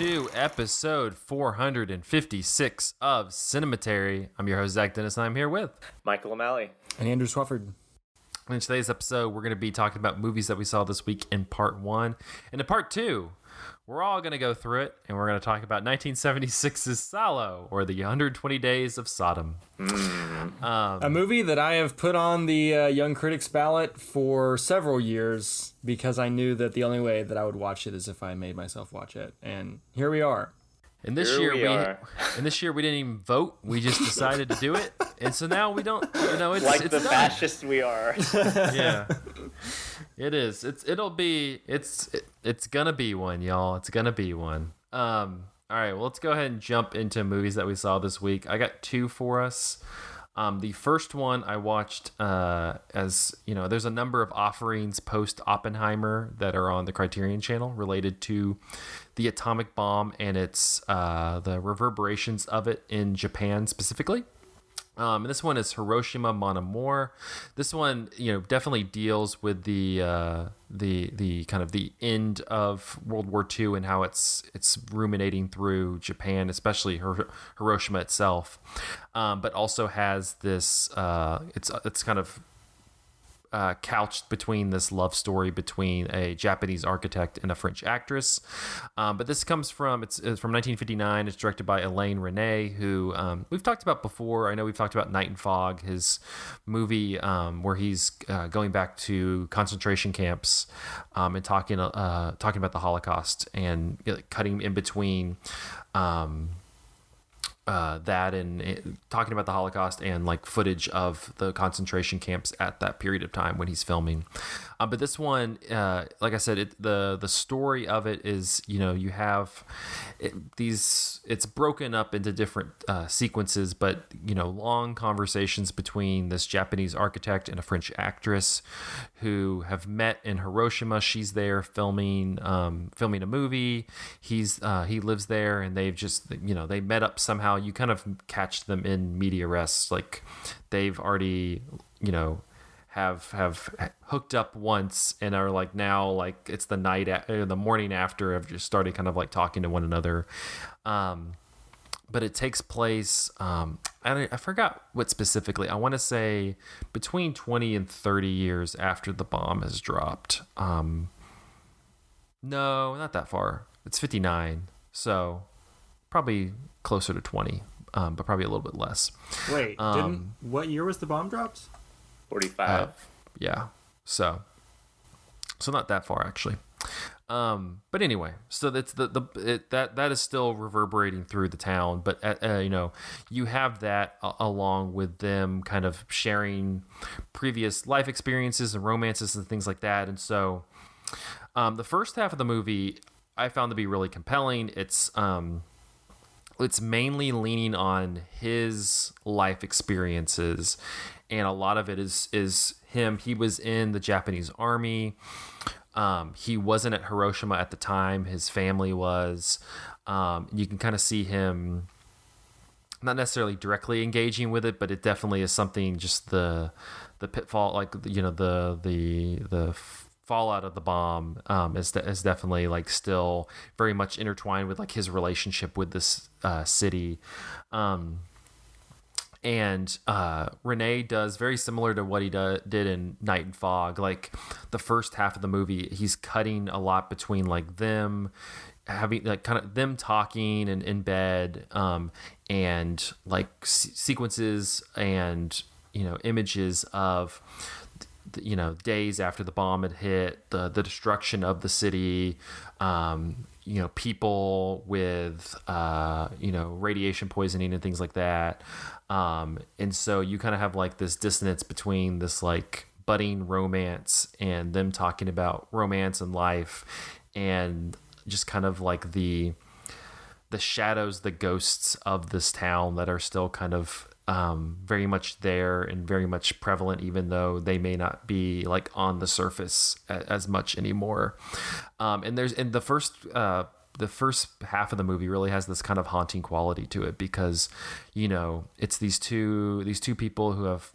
to episode 456 of Cinematary. I'm your host, Zach Dennis, and I'm here with Michael O'Malley and Andrew Swafford. In today's episode, we're going to be talking about movies that we saw this week in part one. And in part two, we're all going to go through it, and we're going to talk about 1976's Salò, or the 120 Days of Sodom. A movie that I have put on the Young Critics ballot for several years because I knew that the only way that I would watch it is if I made myself watch it. And here we are. And this year we didn't even vote. We just decided to do it. And so now we don't, it's like it's the done. fascists we are. Yeah. It is. It's gonna be one, y'all. It's gonna be one. All right, well, let's go ahead and jump into movies that we saw this week. I got two for us. The first one I watched, as you know, there's a number of offerings post Oppenheimer that are on the Criterion Channel related to the atomic bomb and its the reverberations of it in Japan specifically. And this one is Hiroshima Mon Amour. This one, definitely deals with the kind of the end of World War II and how it's ruminating through Japan, especially Hiroshima itself, but also has this it's kind of couched between this love story between a Japanese architect and a French actress. But this comes from, it's from 1959. It's directed by Alain Resnais, who we've talked about before. I know we've talked about Night and Fog, his movie where he's going back to concentration camps and talking about the Holocaust and cutting in between that and talking about the Holocaust and like footage of the concentration camps at that period of time when he's filming. But this one, like I said, the story of it is, you have it's broken up into different sequences, but, long conversations between this Japanese architect and a French actress who have met in Hiroshima. She's there filming a movie. He lives there, and they've just, they met up somehow. You kind of catch them in media res, like they've already, have hooked up once and are like now like it's the the morning after of just started kind of like talking to one another. But it takes place, I forgot what specifically. I want to say between 20 and 30 years after the bomb has dropped. No, not that far. It's 59, so probably closer to 20, but probably a little bit less. Wait, what year was the bomb dropped? 45. Yeah, so not that far actually. But anyway, so that's that is still reverberating through the town, but you have that along with them kind of sharing previous life experiences and romances and things like that. And so the first half of the movie I found to be really compelling. It's mainly leaning on his life experiences, and a lot of it is him. He was in the Japanese army. He wasn't at Hiroshima at the time. His family was. You can kind of see him not necessarily directly engaging with it, but it definitely is something, just the pitfall, like, the fallout of the bomb is definitely like still very much intertwined with like his relationship with this city. And Renee does very similar to what he did in Night and Fog. Like the first half of the movie, he's cutting a lot between like them having like kind of them talking and in bed, and like sequences and images of days after the bomb had hit, the destruction of the city, people with radiation poisoning and things like that. And so you kind of have like this dissonance between this like budding romance and them talking about romance and life, and just kind of like the shadows, the ghosts of this town that are still kind of very much there and very much prevalent, even though they may not be like on the surface as much anymore. And the first half of the movie really has this kind of haunting quality to it, because it's these two people who have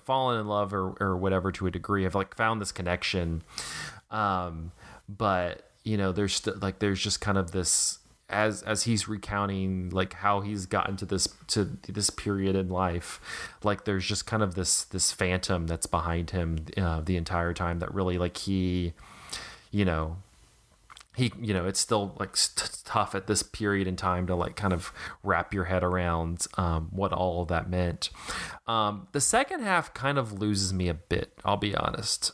fallen in love or whatever to a degree, have like found this connection, but there's just kind of this, as he's recounting like how he's gotten to this period in life, like there's just kind of this phantom that's behind him the entire time, that really like he it's still like tough at this period in time to like kind of wrap your head around what all of that meant. The second half kind of loses me a bit, I'll be honest.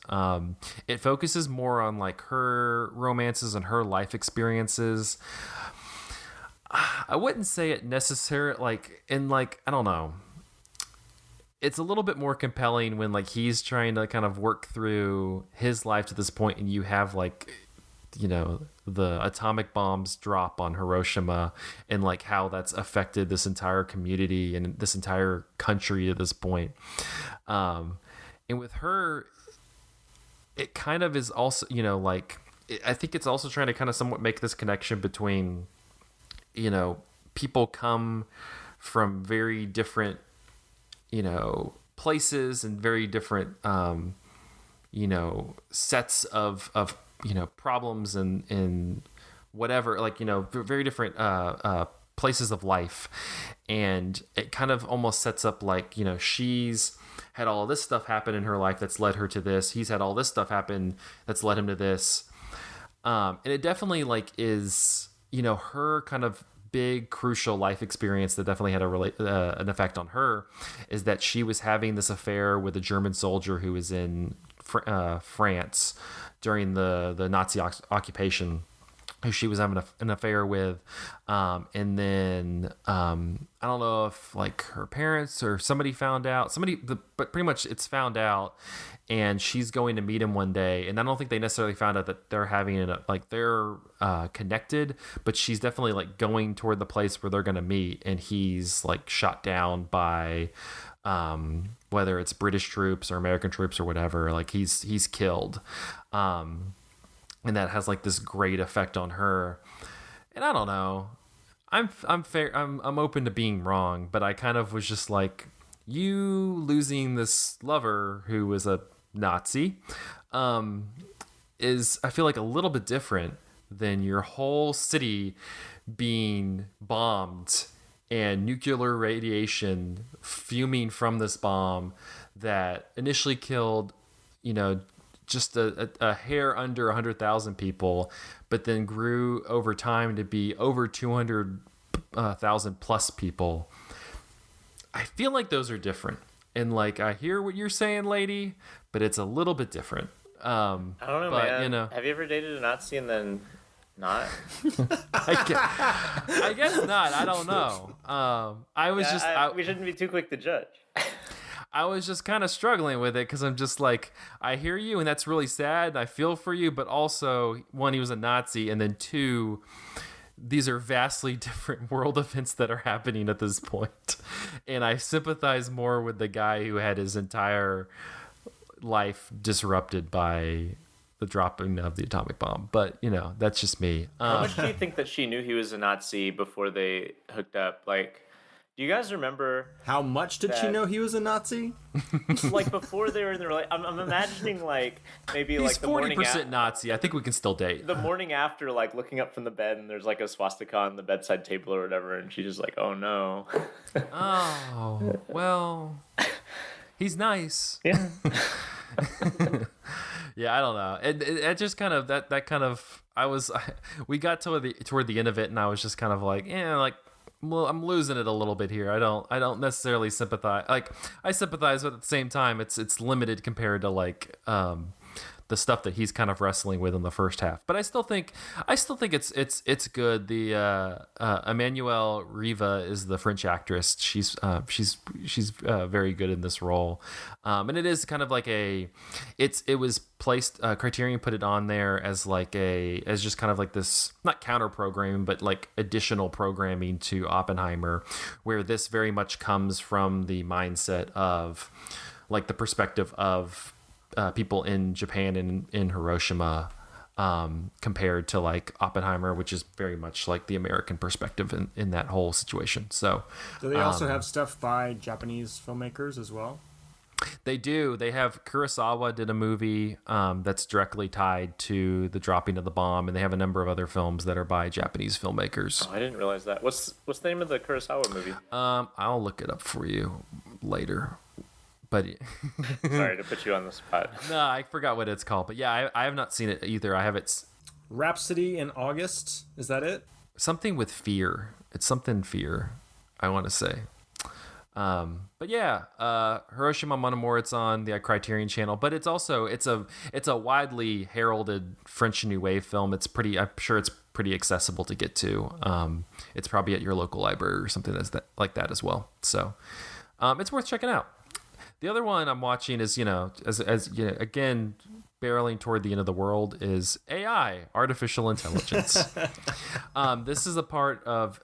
It focuses more on like her romances and her life experiences. I wouldn't say it necessarily like in like, I don't know. It's a little bit more compelling when like he's trying to kind of work through his life to this point, and you have like, the atomic bombs drop on Hiroshima, and like how that's affected this entire community and this entire country at this point. And with her, it kind of is also, I think it's also trying to kind of somewhat make this connection between, people come from very different, places and very different, sets of problems and whatever, like, very different places of life. And it kind of almost sets up like, she's had all this stuff happen in her life that's led her to this. He's had all this stuff happen that's led him to this. And it definitely like is, her kind of big crucial life experience that definitely had an effect on her, is that she was having this affair with a German soldier who was in France during the Nazi occupation, who she was having an affair with. And then I don't know if like her parents or somebody found out, but pretty much it's found out, and she's going to meet him one day. And I don't think they necessarily found out that they're they're connected, but she's definitely like going toward the place where they're going to meet. And he's like shot down by, whether it's British troops or American troops or whatever, like he's killed. And that has like this great effect on her. And I don't know, I'm open to being wrong, but I kind of was just like, you losing this lover who was a Nazi, is, I feel like, a little bit different than your whole city being bombed and nuclear radiation fuming from this bomb that initially killed, just a hair under 100,000 people, but then grew over time to be over 200,000 plus people. I feel like those are different. And like, I hear what you're saying, lady, but it's a little bit different. I don't know, but, man. Have you ever dated a Nazi and then not? I guess not. I don't know. We shouldn't be too quick to judge. I was just kind of struggling with it, because I'm just like, I hear you, and that's really sad, and I feel for you, but also, one, he was a Nazi, and then two, these are vastly different world events that are happening at this point. And I sympathize more with the guy who had his entire life disrupted by the dropping of the atomic bomb. But, that's just me. How much do you think that she knew he was a Nazi before they hooked up? Like, do you guys remember? How much did she know he was a Nazi? Like, before they were in the relationship, I'm imagining like maybe he's like the morning 40% Nazi. I think we can still date. The morning after, like looking up from the bed, and there's like a swastika on the bedside table or whatever, and she's just like, "Oh no." Oh well, he's nice. Yeah. Yeah, I don't know. It just kind of that kind of we got toward the end of it, and I was just kind of like, like, well, I'm losing it a little bit here. I don't necessarily sympathize. Like, I sympathize, but at the same time, it's limited compared to like the stuff that he's kind of wrestling with in the first half. But I still think it's good. The Emmanuelle Riva is the French actress. She's very good in this role, and it is kind of like it was placed. Criterion put it on there as just kind of like this, not counter programming, but like additional programming to Oppenheimer, where this very much comes from the mindset of like the perspective of people in Japan and in Hiroshima, compared to like Oppenheimer, which is very much like the American perspective in that whole situation. So do they also have stuff by Japanese filmmakers as well? They do. They have Kurosawa did a movie that's directly tied to the dropping of the bomb, and they have a number of other films that are by Japanese filmmakers. Oh, I didn't realize that. What's the name of the Kurosawa movie? I'll look it up for you later. But sorry to put you on the spot. No, I forgot what it's called. But yeah, I have not seen it either. I have it. Rhapsody in August. Is that it? Something with fear. It's something fear, I want to say. But yeah, Hiroshima Mon Amour, it's on the Criterion channel, but it's also it's a widely heralded French New Wave film. I'm sure it's pretty accessible to get to. It's probably at your local library or something like that as well. So it's worth checking out. The other one I'm watching is, as you know, again, barreling toward the end of the world, is AI, artificial intelligence. This is a part of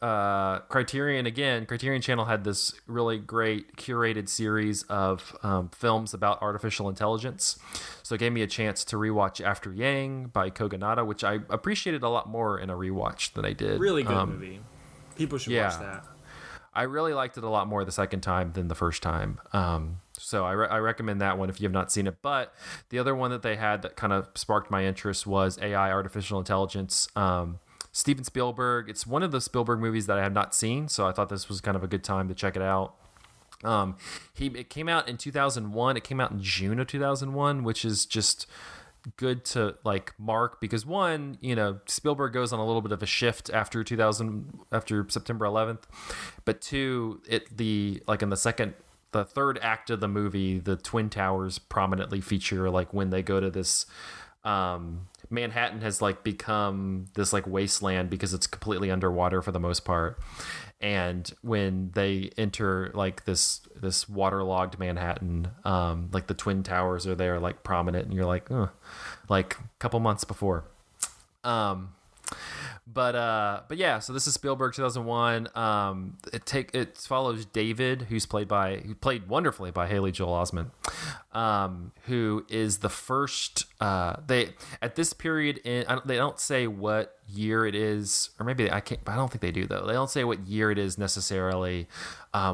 Criterion. Again, Criterion Channel had this really great curated series of films about artificial intelligence. So it gave me a chance to rewatch After Yang by Kogonada, which I appreciated a lot more in a rewatch than I did. Really good movie. People should watch that. I really liked it a lot more the second time than the first time. So I recommend that one if you have not seen it. But the other one that they had that kind of sparked my interest was AI, artificial intelligence. Steven Spielberg. It's one of the Spielberg movies that I have not seen, so I thought this was kind of a good time to check it out. It came out in 2001. It came out in June of 2001, which is just good to mark because one, Spielberg goes on a little bit of a shift after September 11th, but two, in the third act of the movie, the Twin Towers prominently feature when they go to this Manhattan has become this wasteland because it's completely underwater for the most part. And when they enter this waterlogged Manhattan, the Twin Towers are there prominent, and you're a couple months before. But yeah, so this is Spielberg 2001. It follows David, who played wonderfully by Haley Joel Osment, who is the first. At this period they don't say what year it is, or maybe I can't. I don't think they do though. They don't say what year it is necessarily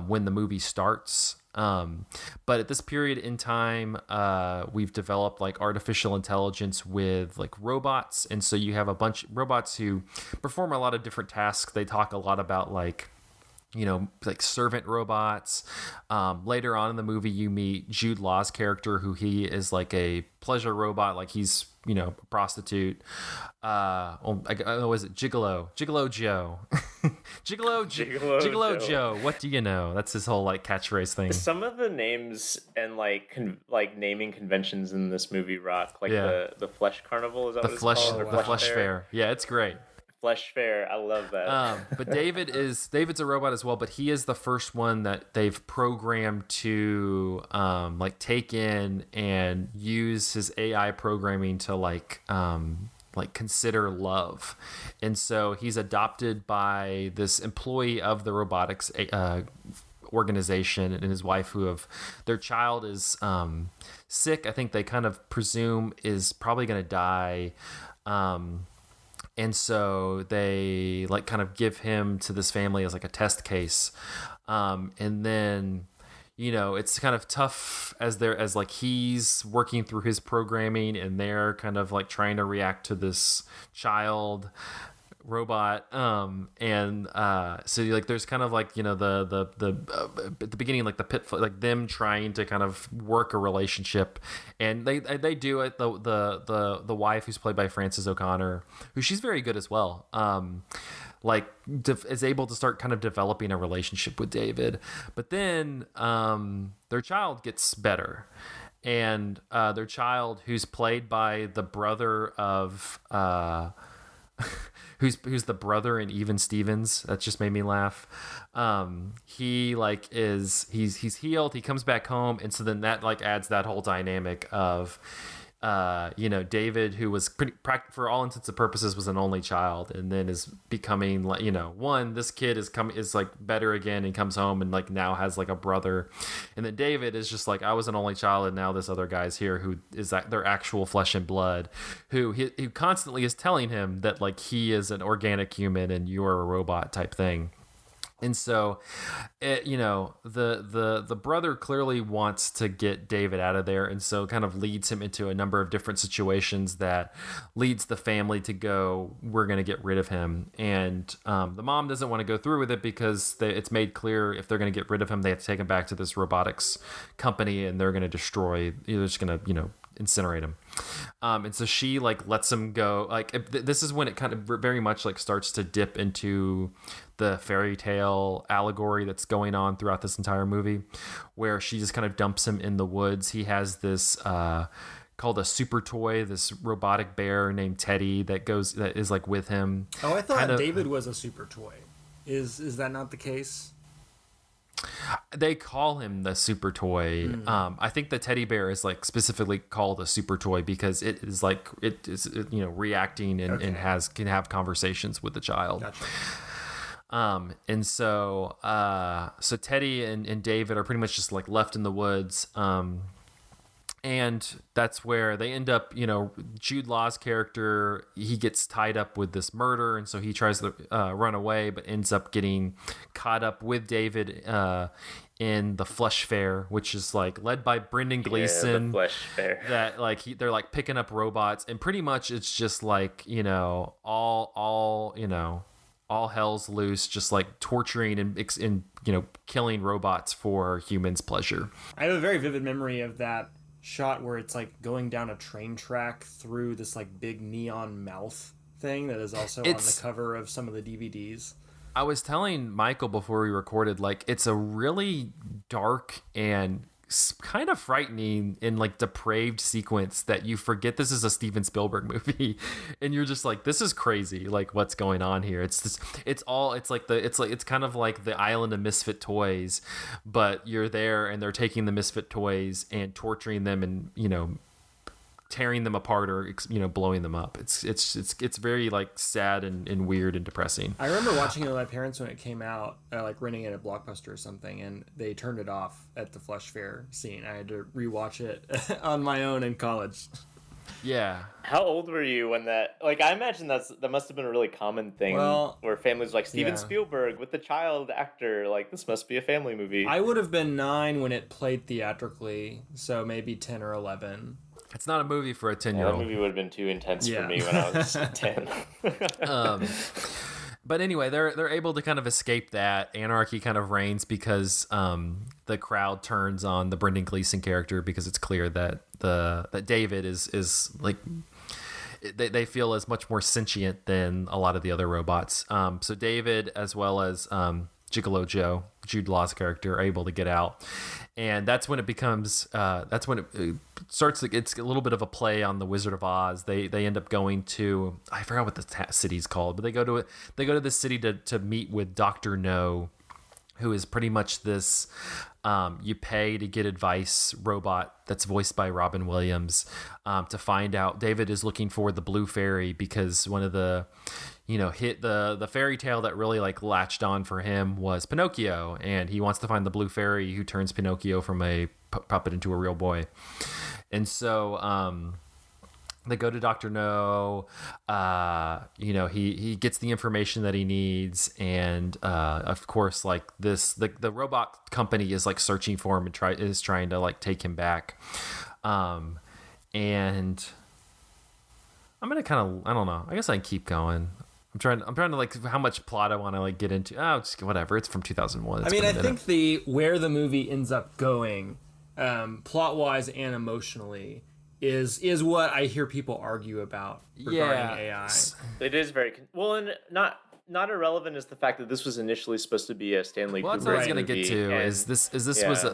when the movie starts. But at this period in time, we've developed artificial intelligence with robots. And so you have a bunch of robots who perform a lot of different tasks. They talk a lot about servant robots. Later on in the movie, you meet Jude Law's character, who he is a pleasure robot. He's, a prostitute. Was it Gigolo Joe? Gigolo Joe. What do you know? That's his whole catchphrase thing. Some of the names and naming conventions in this movie rock. The Flesh Carnival, is that what it's called? The Flesh Fair. Yeah, it's great. Flesh Fair, I love that. But David's a robot as well, but he is the first one that they've programmed to take in and use his AI programming to consider love. And so he's adopted by this employee of the robotics organization, and his wife, their child is sick. I think they kind of presume is probably going to die. And so they kind of give him to this family as a test case. And then, it's kind of tough as he's working through his programming, and they're kind of trying to react to this child robot. So there's kind of the at the beginning, the pitfall, them trying to kind of work a relationship, and they do it. The wife, who's played by Frances O'Connor, who she's very good as well, is able to start kind of developing a relationship with David. But then their child gets better, and their child, who's played by the brother of who's the brother in Even Stevens. That just made me laugh. He's healed. He comes back home, and so then that adds that whole dynamic of David, who was for all intents and purposes was an only child, and then is becoming this kid is better again and comes home and now has a brother, and then David is just I was an only child, and now this other guy's here who is their actual flesh and blood, who constantly is telling him that he is an organic human and you're a robot type thing. And so, the brother clearly wants to get David out of there, and so kind of leads him into a number of different situations that leads the family to go, we're going to get rid of him. And the mom doesn't want to go through with it because it's made clear if they're going to get rid of him, they have to take him back to this robotics company, and they're going to destroy. They're just going to incinerate him. And so she like lets him go. Like this is when it kind of very much like starts to dip into the fairy tale allegory that's going on throughout this entire movie, where she just kind of dumps him in the woods. He has this called a super toy, this robotic bear named Teddy that is like with him. Oh, I thought David was a super toy. Is that not the case? They call him the super toy. I think the teddy bear is like specifically called a super toy because it is like it is reacting and can have conversations with the child. Gotcha. And so Teddy and David are pretty much just like left in the woods. And that's where they end up, Jude Law's character, he gets tied up with this murder. And so he tries to run away, but ends up getting caught up with David in the Flesh Fair, which is like led by Brendan Gleeson. Yeah, the Flesh Fair. That like they're like picking up robots. And pretty much it's just like, all hell's loose, just like torturing and killing robots for humans' pleasure. I have a very vivid memory of that shot where it's like going down a train track through this like big neon mouth thing that is also on the cover of some of the DVDs. I was telling Michael before we recorded, like it's a really dark and kind of frightening and like depraved sequence that you forget this is a Steven Spielberg movie, and you're just like, this is crazy, like what's going on here. It's kind of like the island of misfit toys, but you're there and they're taking the misfit toys and torturing them and tearing them apart or blowing them up. It's very like sad and weird and depressing. I remember watching it with my parents when it came out, like renting it at Blockbuster or something, and they turned it off at the Flesh Fair scene. I had to rewatch it on my own in college. Yeah. How old were you when that? Like, I imagine that must have been a really common thing where families like Steven Spielberg with the child actor. Like, this must be a family movie. I would have been 9 when it played theatrically, so maybe 10 or 11. It's not a movie for a 10-year-old. That movie would have been too intense for me when I was 10. But anyway, they're able to kind of escape that. Anarchy kind of reigns because the crowd turns on the Brendan Gleeson character because it's clear that that David is like they feel is much more sentient than a lot of the other robots. So David, as well as Gigolo Joe, Jude Law's character, are able to get out. And that's when it becomes, that's when it starts, it's a little bit of a play on the Wizard of Oz. They end up going to, I forgot what the city's called, but they go to this city to meet with Dr. No, who is pretty much this, you pay to get advice robot that's voiced by Robin Williams, to find out. David is looking for the Blue Fairy because one of the, hit the fairy tale that really like latched on for him was Pinocchio, and he wants to find the Blue Fairy who turns Pinocchio from a puppet into a real boy. And so they go to Dr. No. He gets the information that he needs, and of course, like the robot company is like searching for him and is trying to like take him back. And I'm gonna kind of, I don't know, I guess I can keep going. I'm trying to like how much plot I want to like get into. Oh, just whatever. It's from 2001. I mean, I think where the movie ends up going, plot wise and emotionally, is what I hear people argue about regarding AI. It is very well, and not irrelevant is the fact that this was initially supposed to be a Stanley Kubrick that's what I was going to movie, get to.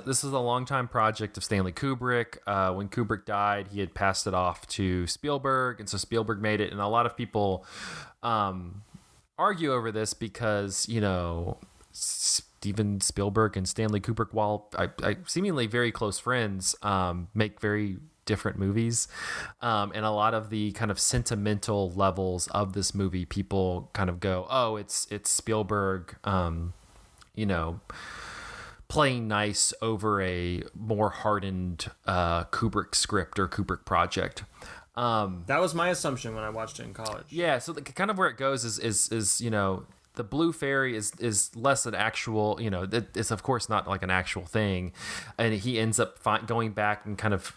This was a longtime project of Stanley Kubrick. When Kubrick died, he had passed it off to Spielberg, and so Spielberg made it. And a lot of people argue over this because Steven Spielberg and Stanley Kubrick, while I seemingly very close friends, make very different movies, and a lot of the kind of sentimental levels of this movie, people kind of go, oh, it's Spielberg playing nice over a more hardened Kubrick script or Kubrick project. That was my assumption when I watched it in college. Yeah, so kind of where it goes is the blue fairy is less an actual, it's of course not like an actual thing, and he ends up going back and kind of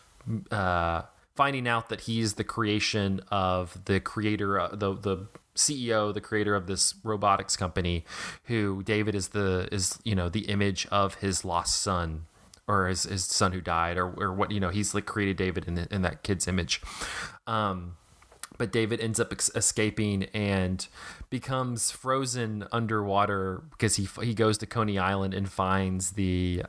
finding out that he's the creation of the creator, the CEO, the creator of this robotics company, who David is the image of his lost son, or his son who died, or what, he's like created David in that kid's image. But David ends up escaping and becomes frozen underwater because he goes to Coney Island and finds the,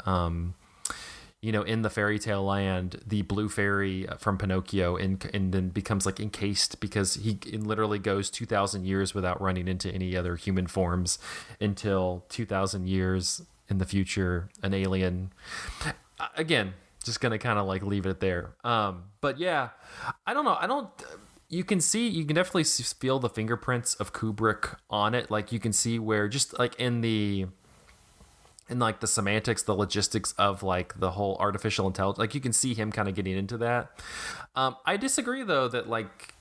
in the fairy tale land, the blue fairy from Pinocchio, and then becomes like encased because he literally goes 2,000 years without running into any other human forms until 2,000 years in the future, an alien. Again, just going to kind of like leave it there. But yeah, I don't know. You can definitely feel the fingerprints of Kubrick on it. Like you can see where just like in like the semantics, the logistics of like the whole artificial intelligence, like you can see him kind of getting into that. I disagree though that like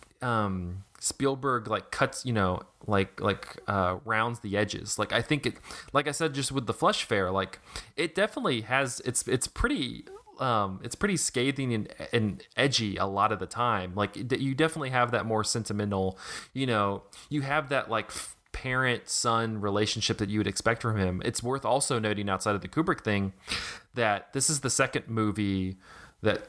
Spielberg like cuts, rounds the edges. Like I think it, like I said, just with the Flesh Fair, like it definitely has, it's pretty scathing and edgy a lot of the time. Like you definitely have that more sentimental, you have that like parent-son relationship that you would expect from him. It's worth also noting, outside of the Kubrick thing, that this is the second movie that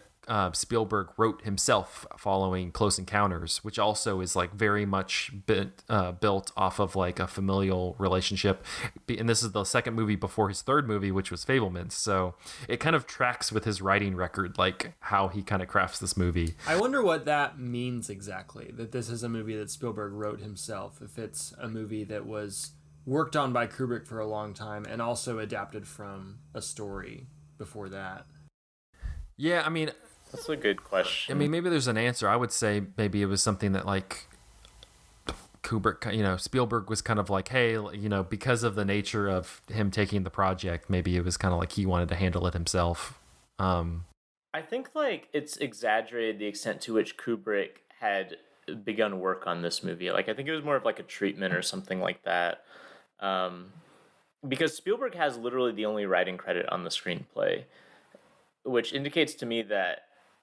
Spielberg wrote himself following Close Encounters, which also is like very much built off of like a familial relationship. And this is the second movie before his third movie, which was Fabelmans. So it kind of tracks with his writing record, like how he kind of crafts this movie. I wonder what that means exactly, that this is a movie that Spielberg wrote himself, if it's a movie that was worked on by Kubrick for a long time and also adapted from a story before that. Yeah, I mean, that's a good question. I mean, maybe there's an answer. I would say maybe it was something that like Kubrick, Spielberg was kind of like, hey, because of the nature of him taking the project, maybe it was kind of like he wanted to handle it himself. I think like it's exaggerated the extent to which Kubrick had begun work on this movie. Like I think it was more of like a treatment or something like that. Because Spielberg has literally the only writing credit on the screenplay, which indicates to me that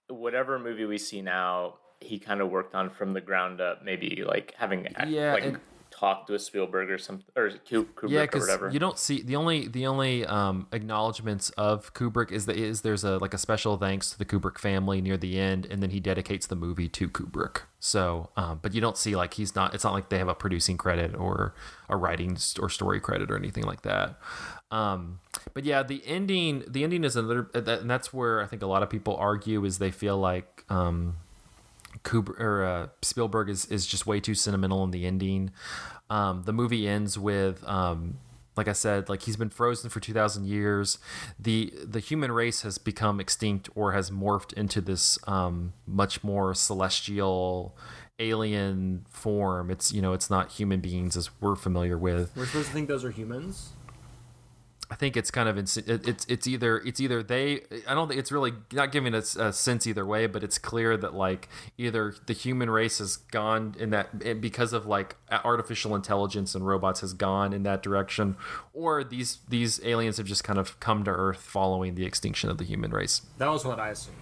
whatever movie we see now, he kind of worked on from the ground up, maybe like having talked to a Spielberg or something, or Kubrick or whatever. You don't see the only acknowledgments of Kubrick is there's a special thanks to the Kubrick family near the end, and then he dedicates the movie to Kubrick. So, but you don't see like it's not like they have a producing credit or a writing or story credit or anything like that. But yeah, the ending is another, and that's where I think a lot of people argue, is they feel like Kubrick or Spielberg is just way too sentimental in the ending. The movie ends with like I said, like he's been frozen for 2,000 years. The human race has become extinct or has morphed into this much more celestial alien form. It's it's not human beings as we're familiar with. We're supposed to think those are humans. I think it's kind of it's either they. I don't think it's really not giving us a sense either way, but it's clear that like either the human race has gone in that because of like artificial intelligence and robots has gone in that direction, or these aliens have just kind of come to Earth following the extinction of the human race. That was what I assumed.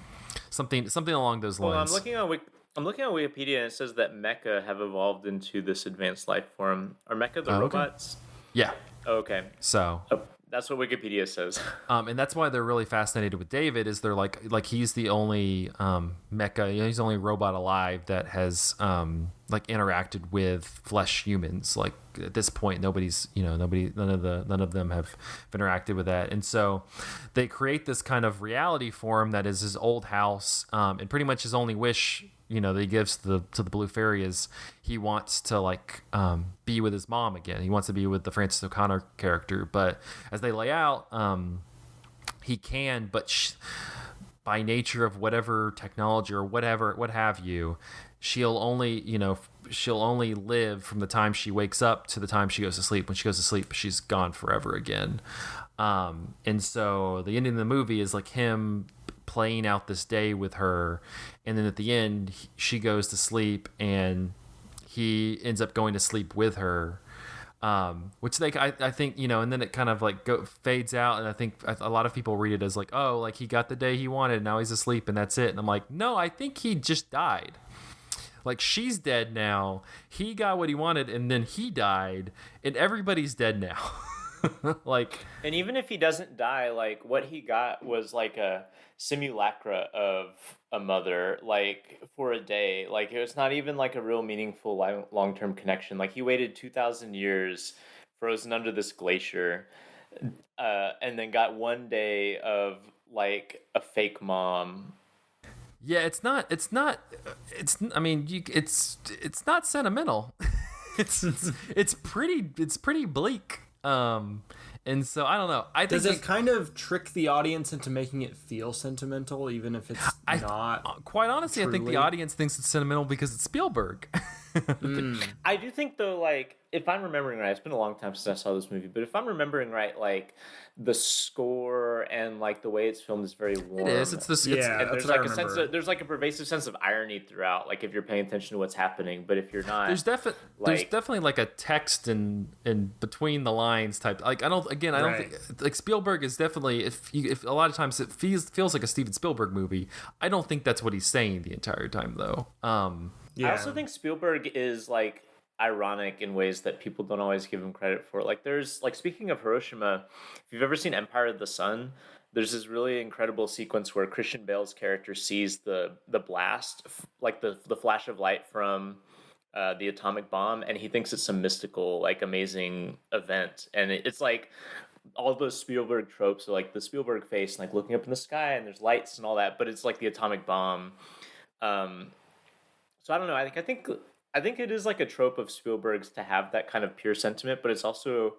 Something along those lines. Well, I'm looking on Wikipedia and it says that mecha have evolved into this advanced life form. Are mecha the robots? Yeah. Oh, okay. So. That's what Wikipedia says. And that's why they're really fascinated with David. Is they're like he's the only mecha, he's the only robot alive that has like interacted with flesh humans. Like at this point, none of them have interacted with that. And so they create this kind of reality for him that is his old house, and pretty much his only wish, that he gives to the Blue Fairy is he wants to like be with his mom again. He wants to be with the Frances O'Connor character, but as they lay out, he can, but by nature of whatever technology or what have you, she'll only live from the time she wakes up to the time she goes to sleep. When she goes to sleep, she's gone forever again. And so the ending of the movie is like him playing out this day with her, and then at the end she goes to sleep and he ends up going to sleep with her, Which I think, and then it kind of like fades out, and I think a lot of people read it as like, oh, like he got the day he wanted, now he's asleep, and that's it. And I'm like, no, I think he just died. Like, she's dead now. He got what he wanted, and then he died, and everybody's dead now. Like, and even if he doesn't die, like what he got was like a simulacra of a mother, like for a day. Like it was not even like a real meaningful long-term connection. Like he waited 2,000 years frozen under this glacier, and then got one day of like a fake mom. Yeah, it's not I mean, it's not sentimental. it's pretty bleak. And so I don't know. I think does it kind of trick the audience into making it feel sentimental, even if it's not? Quite honestly, truly? I think the audience thinks it's sentimental because it's Spielberg. I do think though, like if I'm remembering right, it's been a long time since I saw this movie, but if I'm remembering right, like the score and like the way it's filmed is very warm. It is. It's the and there's like a sense of, there's like a pervasive sense of irony throughout. Like if you're paying attention to what's happening, but if you're not, there's definitely like a text in between the lines type. Like I don't think like Spielberg is definitely if a lot of times it feels like a Steven Spielberg movie. I don't think that's what he's saying the entire time though. I also think Spielberg is like ironic in ways that people don't always give him credit for. Like there's like, speaking of Hiroshima, if you've ever seen Empire of the Sun, there's this really incredible sequence where Christian Bale's character sees the blast, like the flash of light from the atomic bomb, and he thinks it's some mystical, like amazing event. And it's like all those Spielberg tropes, so like the Spielberg face, like looking up in the sky and there's lights and all that, but it's like the atomic bomb. So I don't know. I think it is like a trope of Spielberg's to have that kind of pure sentiment, but it's also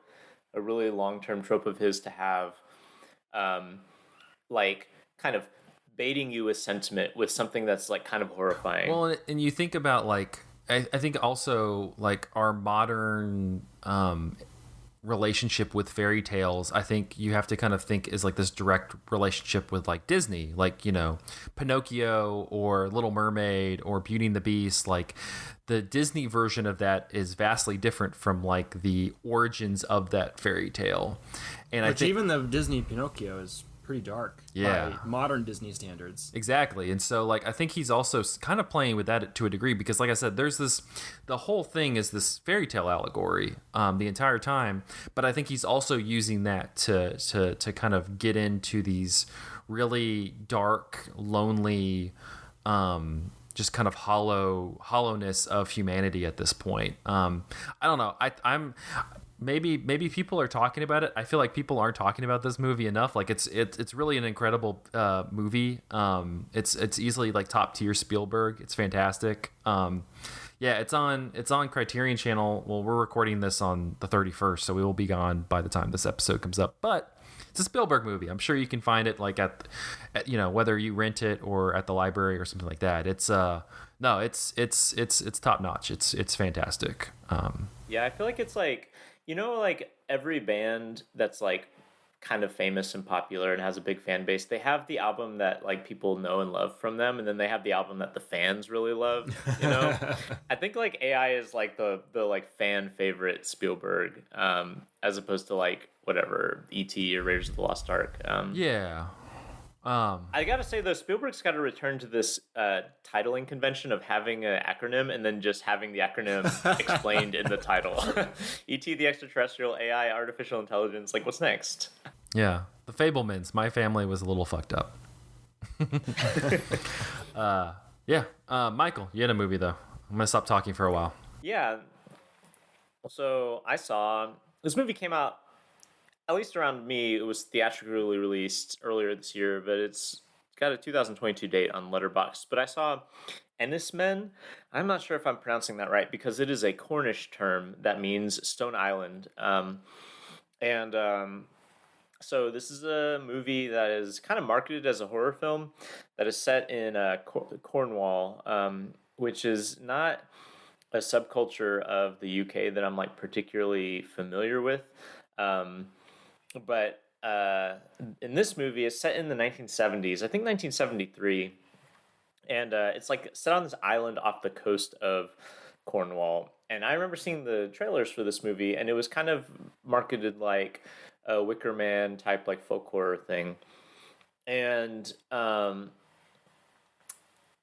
a really long-term trope of his to have, like kind of baiting you with sentiment with something that's like kind of horrifying. Well, and you think about like, I think also like our modern relationship with fairy tales, I think you have to kind of think is like this direct relationship with like Disney, like, Pinocchio or Little Mermaid or Beauty and the Beast. Like the Disney version of that is vastly different from like the origins of that fairy tale. And I think even the Disney Pinocchio is pretty dark by modern Disney standards. Exactly. And so like I think he's also kind of playing with that to a degree, because like I said, there's the whole thing is this fairy tale allegory the entire time, but I think he's also using that to kind of get into these really dark, lonely, just kind of hollowness of humanity at this point. I don't know. I'm Maybe people are talking about it. I feel like people aren't talking about this movie enough. Like it's really an incredible movie. It's easily like top tier Spielberg. It's fantastic. It's on Criterion Channel. Well, we're recording this on the 31st, so we will be gone by the time this episode comes up. But it's a Spielberg movie. I'm sure you can find it like at whether you rent it or at the library or something like that. It's it's top notch. It's fantastic. I feel like it's like, like every band that's like kind of famous and popular and has a big fan base, they have the album that like people know and love from them, and then they have the album that the fans really love. I think like AI is like the like fan favorite Spielberg, as opposed to like whatever E.T. or Raiders of the Lost Ark. I gotta say though, Spielberg's got to return to this titling convention of having an acronym and then just having the acronym explained in the title. E.T. the Extraterrestrial, AI, Artificial Intelligence. Like, what's next? Yeah, the Fablemans. My family was a little fucked up. Michael, you had a movie though. I'm gonna stop talking for a while. Yeah. So I saw this movie came out. At least around me, it was theatrically released earlier this year, but it's got a 2022 date on Letterboxd. But I saw Enys Men. I'm not sure if I'm pronouncing that right because it is a Cornish term that means Stone Island. So this is a movie that is kind of marketed as a horror film that is set in Cornwall, which is not a subculture of the UK that I'm like particularly familiar with. But in this movie, it's set in the 1970s, I think 1973, and it's like set on this island off the coast of Cornwall, And I remember seeing the trailers for this movie, and it was kind of marketed like a Wicker Man type, like folk horror thing. And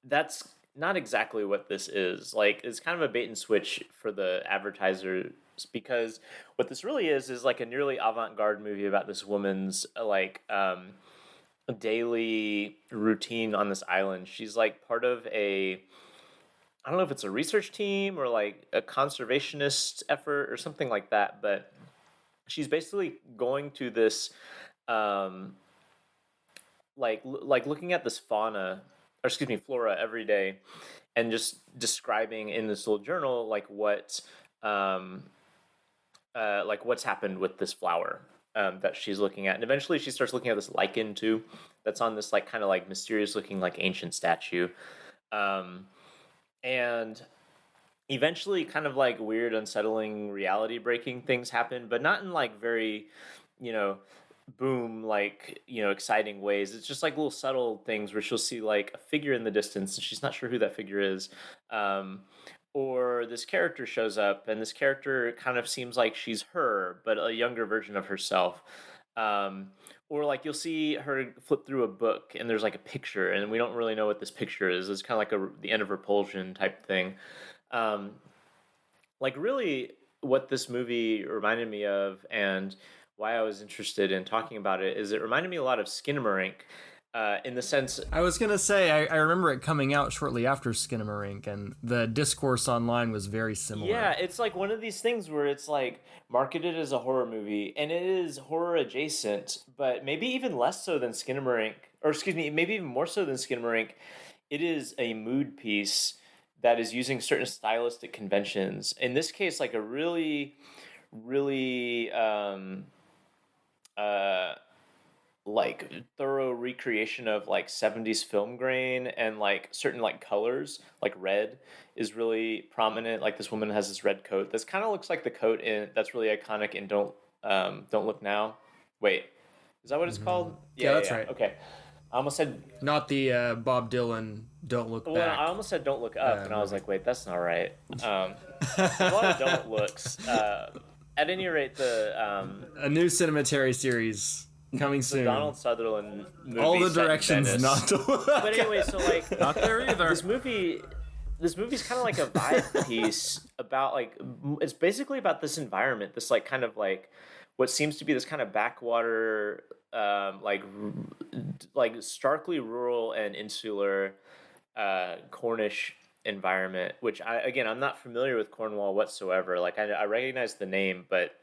that's not exactly what this is. Like, it's kind of a bait and switch for the advertisers, because what this really is like a nearly avant-garde movie about this woman's daily routine on this island. She's like part of a, I don't know if it's a research team or like a conservationist effort or something like that, but she's basically going to this like looking at this flora every day, and just describing in this little journal like what's happened with this flower that she's looking at. And eventually she starts looking at this lichen too, that's on this like kind of like mysterious looking like ancient statue. And eventually kind of like weird, unsettling, reality breaking things happen, but not in like very, you know, boom, like, you know, exciting ways. It's just like little subtle things where she'll see like a figure in the distance and she's not sure who that figure is. Or this character shows up and this character kind of seems like she's her, but a younger version of herself. Or like you'll see her flip through a book and there's like a picture and we don't really know what this picture is. It's kind of like the end of Repulsion type thing. Like really what this movie reminded me of, and why I was interested in talking about it, is it reminded me a lot of Skinamarink, in the sense... I was going to say, I remember it coming out shortly after Skinamarink, and the discourse online was very similar. Yeah, it's like one of these things where it's like marketed as a horror movie, and it is horror adjacent, but maybe even less so than Skinamarink, or excuse me, maybe even more so than Skinamarink. It is a mood piece that is using certain stylistic conventions. In this case, like a really, really... like thorough recreation of like 70s film grain, and like certain like colors, like red is really prominent. Like this woman has this red coat that's kind of looks like the coat in that's really iconic in Don't Look Now. Wait, is that what it's called? Yeah, that's right. Okay, I almost said not the Bob Dylan Don't Look Back. I almost said Don't Look Up, and I was like, wait, that's not right. A lot of don't looks. At any rate, a new Cinematary series coming soon. Donald Sutherland movie. All the directions not to look. But anyway, so like not there either. This movie's kind of like a vibe piece about like, it's basically about this environment, this like kind of like what seems to be this kind of backwater, like starkly rural and insular Cornish environment, which I'm not familiar with Cornwall whatsoever. Like I recognize the name, but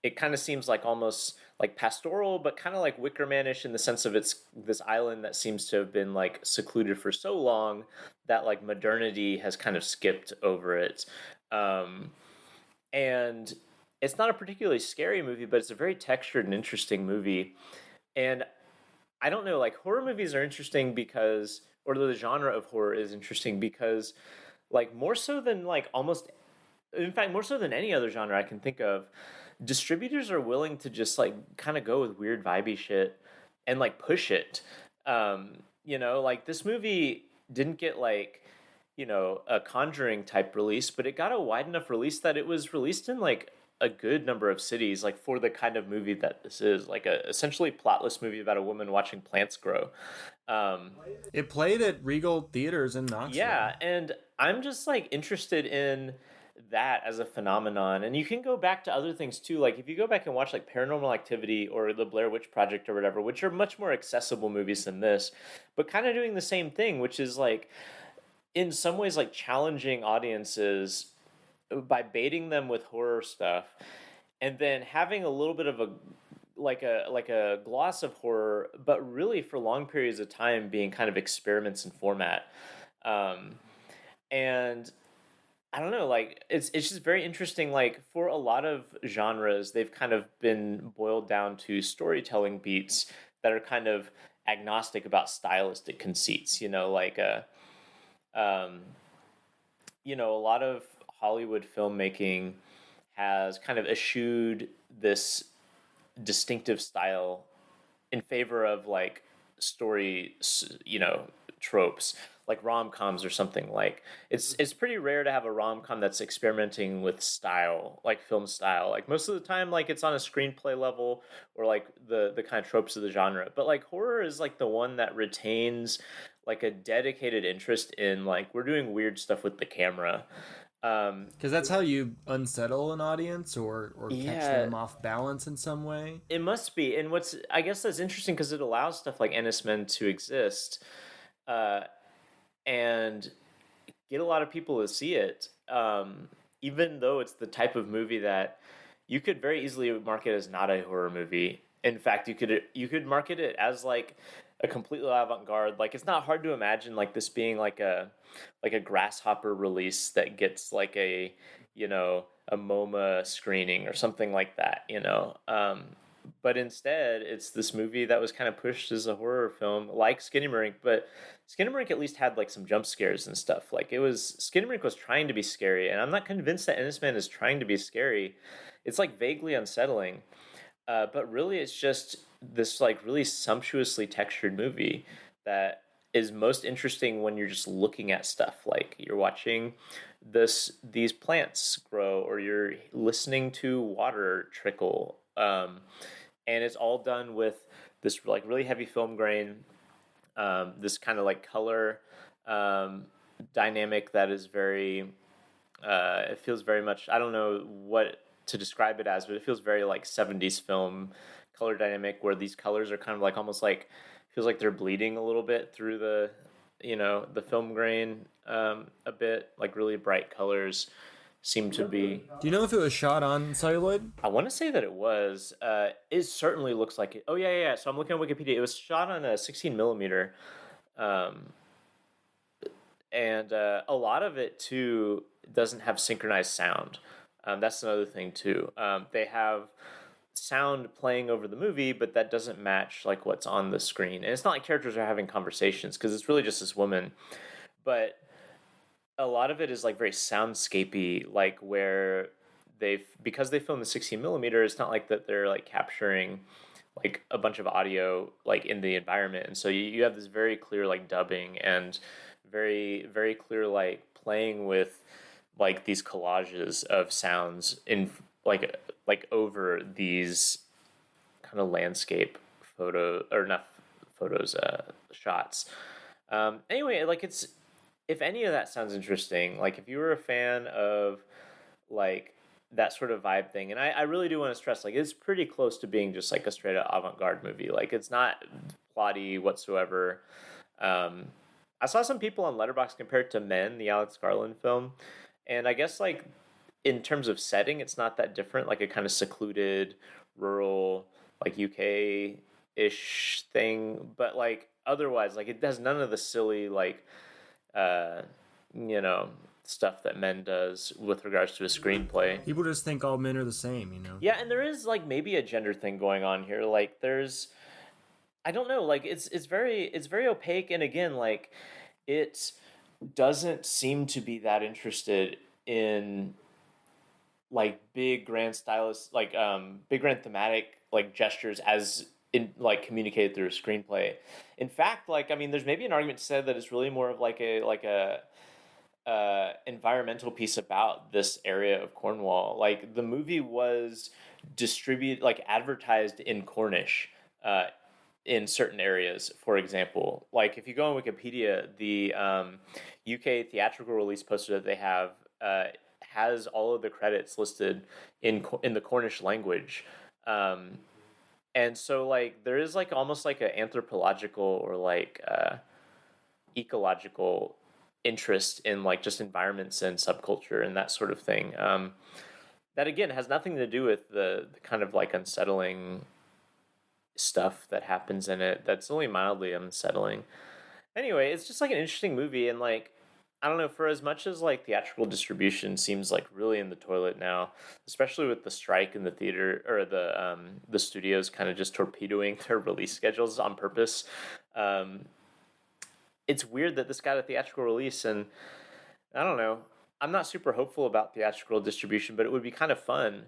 it kind of seems like almost like pastoral, but kind of like Wickermanish in the sense of it's this island that seems to have been like secluded for so long that like modernity has kind of skipped over it. And it's not a particularly scary movie, but it's a very textured and interesting movie. And I don't know, like horror movies are interesting because, or the genre of horror is interesting because like more so than like almost, in fact, more so than any other genre I can think of, distributors are willing to just like kind of go with weird vibey shit and like push it. You know, like this movie didn't get like, you know, a Conjuring type release, but it got a wide enough release that it was released in like a good number of cities, like for the kind of movie that this is, like a essentially plotless movie about a woman watching plants grow. It played at Regal Theaters in Knoxville. Yeah, and I'm just like interested in that as a phenomenon. And you can go back to other things too. Like if you go back and watch like Paranormal Activity or the Blair Witch Project or whatever, which are much more accessible movies than this, but kind of doing the same thing, which is like in some ways like challenging audiences by baiting them with horror stuff and then having a little bit of a gloss of horror, but really for long periods of time being kind of experiments in format. And I don't know, like it's just very interesting. Like for a lot of genres, they've kind of been boiled down to storytelling beats that are kind of agnostic about stylistic conceits. You know, like you know, a lot of Hollywood filmmaking has kind of eschewed this distinctive style in favor of like story, you know, tropes. like rom-coms or something. Like it's pretty rare to have a rom-com that's experimenting with style, like film style. Like most of the time, like it's on a screenplay level or like the kind of tropes of the genre. But like horror is like the one that retains like a dedicated interest in like we're doing weird stuff with the camera. Because that's how you unsettle an audience or catch Yeah, them off balance in some way. it must be. And what's I guess that's interesting because it allows stuff like Enys Men to exist, uh, and get a lot of people to see it. Even though it's the type of movie that you could very easily market as not a horror movie. In fact, you could market it as like a completely avant-garde. Like it's not hard to imagine like this being like a Grasshopper release that gets like a a MoMA screening or something like that. But instead, it's this movie that was kind of pushed as a horror film, like Skinamarink. But Skinamarink at least had like some jump scares and stuff. Like Skinamarink was trying to be scary, and I'm not convinced that Ennis Man is trying to be scary. It's like vaguely unsettling, but really, it's just this like really sumptuously textured movie that is most interesting when you're just looking at stuff. Like you're watching these plants grow, or you're listening to water trickle. And it's all done with this like really heavy film grain, this kind of like color dynamic that is very. It feels very much. I don't know what to describe it as, but it feels very like 70s film color dynamic where these colors are kind of like almost like feels like they're bleeding a little bit through the film grain a bit, like really bright colors seem to be. Do you know if it was shot on celluloid? I want to say that it was. It certainly looks like it. Oh yeah. So I'm looking at Wikipedia. It was shot on a 16 millimeter, and a lot of it too doesn't have synchronized sound. That's another thing too. They have sound playing over the movie, but that doesn't match like what's on the screen. And it's not like characters are having conversations because it's really just this woman. But a lot of it is like very soundscapey, like where because they filmed the 16 millimeter, it's not like that they're like capturing like a bunch of audio like in the environment. And so you have this very clear like dubbing and very, very clear like playing with like these collages of sounds in like over these kind of landscape photo or not photos shots. Anyway, like it's if any of that sounds interesting, like if you were a fan of like that sort of vibe thing, and I really do want to stress like it's pretty close to being just like a straight up avant-garde movie. Like it's not plotty whatsoever. I saw some people on Letterboxd compare it to Men, the Alex Garland film, and I guess like in terms of setting, it's not that different. Like a kind of secluded, rural, like UK-ish thing, but like otherwise, like it has none of the silly like, stuff that Men does with regards to a screenplay. People just think all men are the same, you know. Yeah, and there is like maybe a gender thing going on here. Like there's, I don't know, like it's very opaque, and again, like it doesn't seem to be that interested in like big grand stylist like big grand thematic like gestures as in like communicated through a screenplay. In fact, like I mean there's maybe an argument to say that it's really more of like a environmental piece about this area of Cornwall. Like the movie was distributed like advertised in Cornish in certain areas. For example, like if you go on Wikipedia, the UK theatrical release poster that they have has all of the credits listed in the Cornish language, and so like there is like almost like an anthropological or like ecological interest in like just environments and subculture and that sort of thing. That again has nothing to do with the kind of like unsettling stuff that happens in it. That's only mildly unsettling. Anyway, it's just like an interesting movie, and like I don't know, for as much as like theatrical distribution seems like really in the toilet now, especially with the strike in the theater or the studios kind of just torpedoing their release schedules on purpose. It's weird that this got a theatrical release, and I don't know. I'm not super hopeful about theatrical distribution, but it would be kind of fun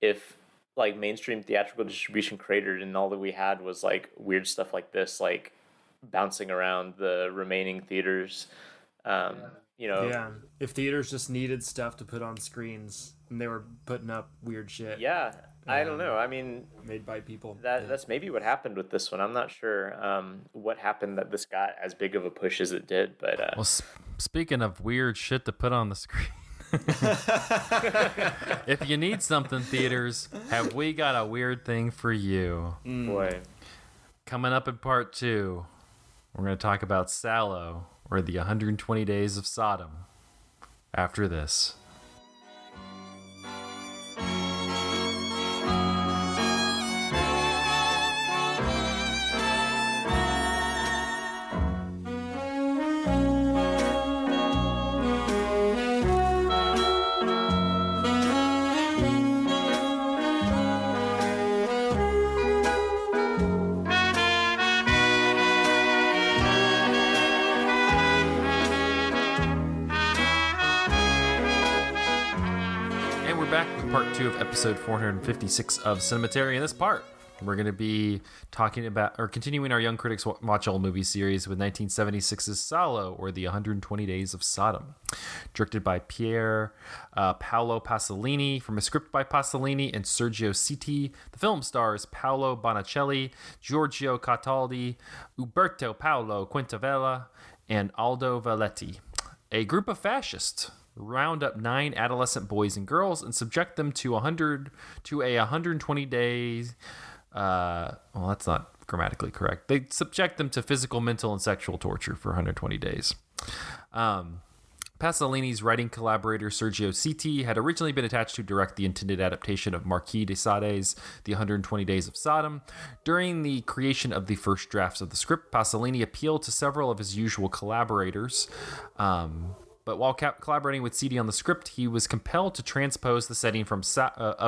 if like mainstream theatrical distribution cratered and all that we had was like weird stuff like this, like bouncing around the remaining theaters. Yeah, if theaters just needed stuff to put on screens and they were putting up weird shit. Yeah, I don't know. I mean, made by people. That's maybe what happened with this one. I'm not sure what happened that this got as big of a push as it did. But well, speaking of weird shit to put on the screen, if you need something, theaters, have we got a weird thing for you? Boy, coming up in part 2, we're going to talk about Salò, or the 120 Days of Sodom. After this. Part 2 of episode 456 of Cinematary. In this part, we're going to be talking about, or continuing our Young Critics Watch Old Movie series with 1976's Salò, or the 120 Days of Sodom. Directed by Pier Paolo Pasolini, from a script by Pasolini and Sergio Citti. The film stars Paolo Bonicelli, Giorgio Cataldi, Uberto Paolo Quintavella, and Aldo Valetti. A group of fascists round up 9 adolescent boys and girls and subject them to a 120 days. Well, that's not grammatically correct. They subject them to physical, mental, and sexual torture for 120 days. Pasolini's writing collaborator Sergio Citti had originally been attached to direct the intended adaptation of Marquis de Sade's The 120 Days of Sodom. During the creation of the first drafts of the script, Pasolini appealed to several of his usual collaborators. But while collaborating with Citti on the script, he was compelled to transpose the setting of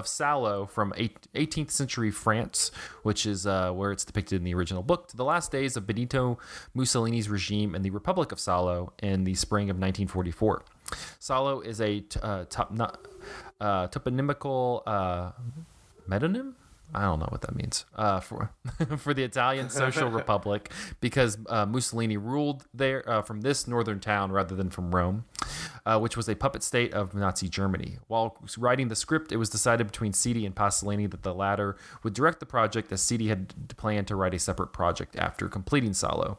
Salò from 18th century France, which is where it's depicted in the original book, to the last days of Benito Mussolini's regime in the Republic of Salò in the spring of 1944. Salò is a toponymical metonym? I don't know what that means for the Italian Social Republic, because Mussolini ruled there from this northern town rather than from Rome, which was a puppet state of Nazi Germany. While writing the script, it was decided between Citti and Pasolini that the latter would direct the project, as Citti had planned to write a separate project after completing Salò.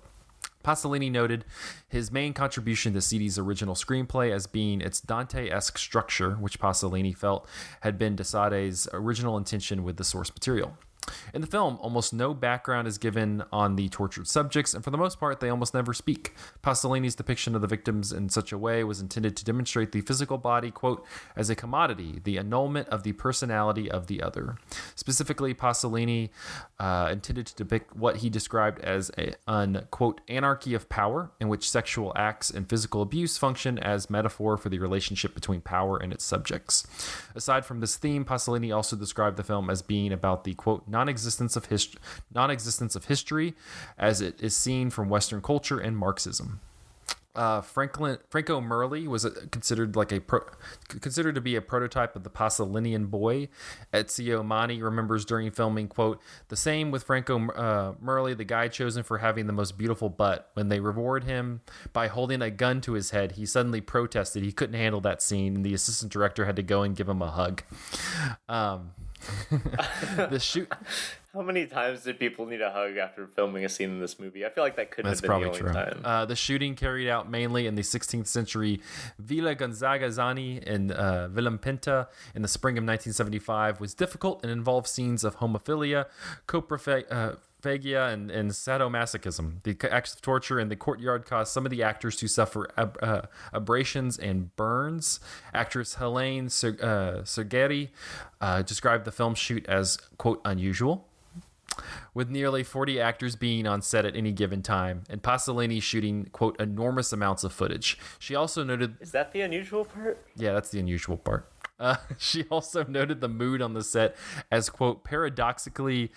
Pasolini noted his main contribution to Citti's original screenplay as being its Dante-esque structure, which Pasolini felt had been de Sade's original intention with the source material. In the film, almost no background is given on the tortured subjects, and for the most part, they almost never speak. Pasolini's depiction of the victims in such a way was intended to demonstrate the physical body, quote, as a commodity, the annulment of the personality of the other. Specifically, Pasolini intended to depict what he described as an, quote, anarchy of power, in which sexual acts and physical abuse function as metaphor for the relationship between power and its subjects. Aside from this theme, Pasolini also described the film as being about the, quote, non-existence of history as it is seen from Western culture and Marxism. Franco Merli was considered to be a prototype of the Pasolinian boy. Ezio Mani remembers during filming, quote, the same with Franco Merli, the guy chosen for having the most beautiful butt. When they reward him by holding a gun to his head, he suddenly protested he couldn't handle that scene, and the assistant director had to go and give him a hug. The shoot. How many times did people need a hug after filming a scene in this movie? I feel like that couldn't have been the only time. The shooting, carried out mainly in the 16th century Villa Gonzaga Zani in Villampinta in the spring of 1975, was difficult and involved scenes of homophilia, coprophagia, and sadomasochism. The acts of torture in the courtyard caused some of the actors to suffer abrasions and burns. Actress Helene Sergeri described the film shoot as, quote, unusual, with nearly 40 actors being on set at any given time, and Pasolini shooting, quote, enormous amounts of footage. She also noted... Is that the unusual part? Yeah, that's the unusual part. She also noted the mood on the set as, quote, paradoxically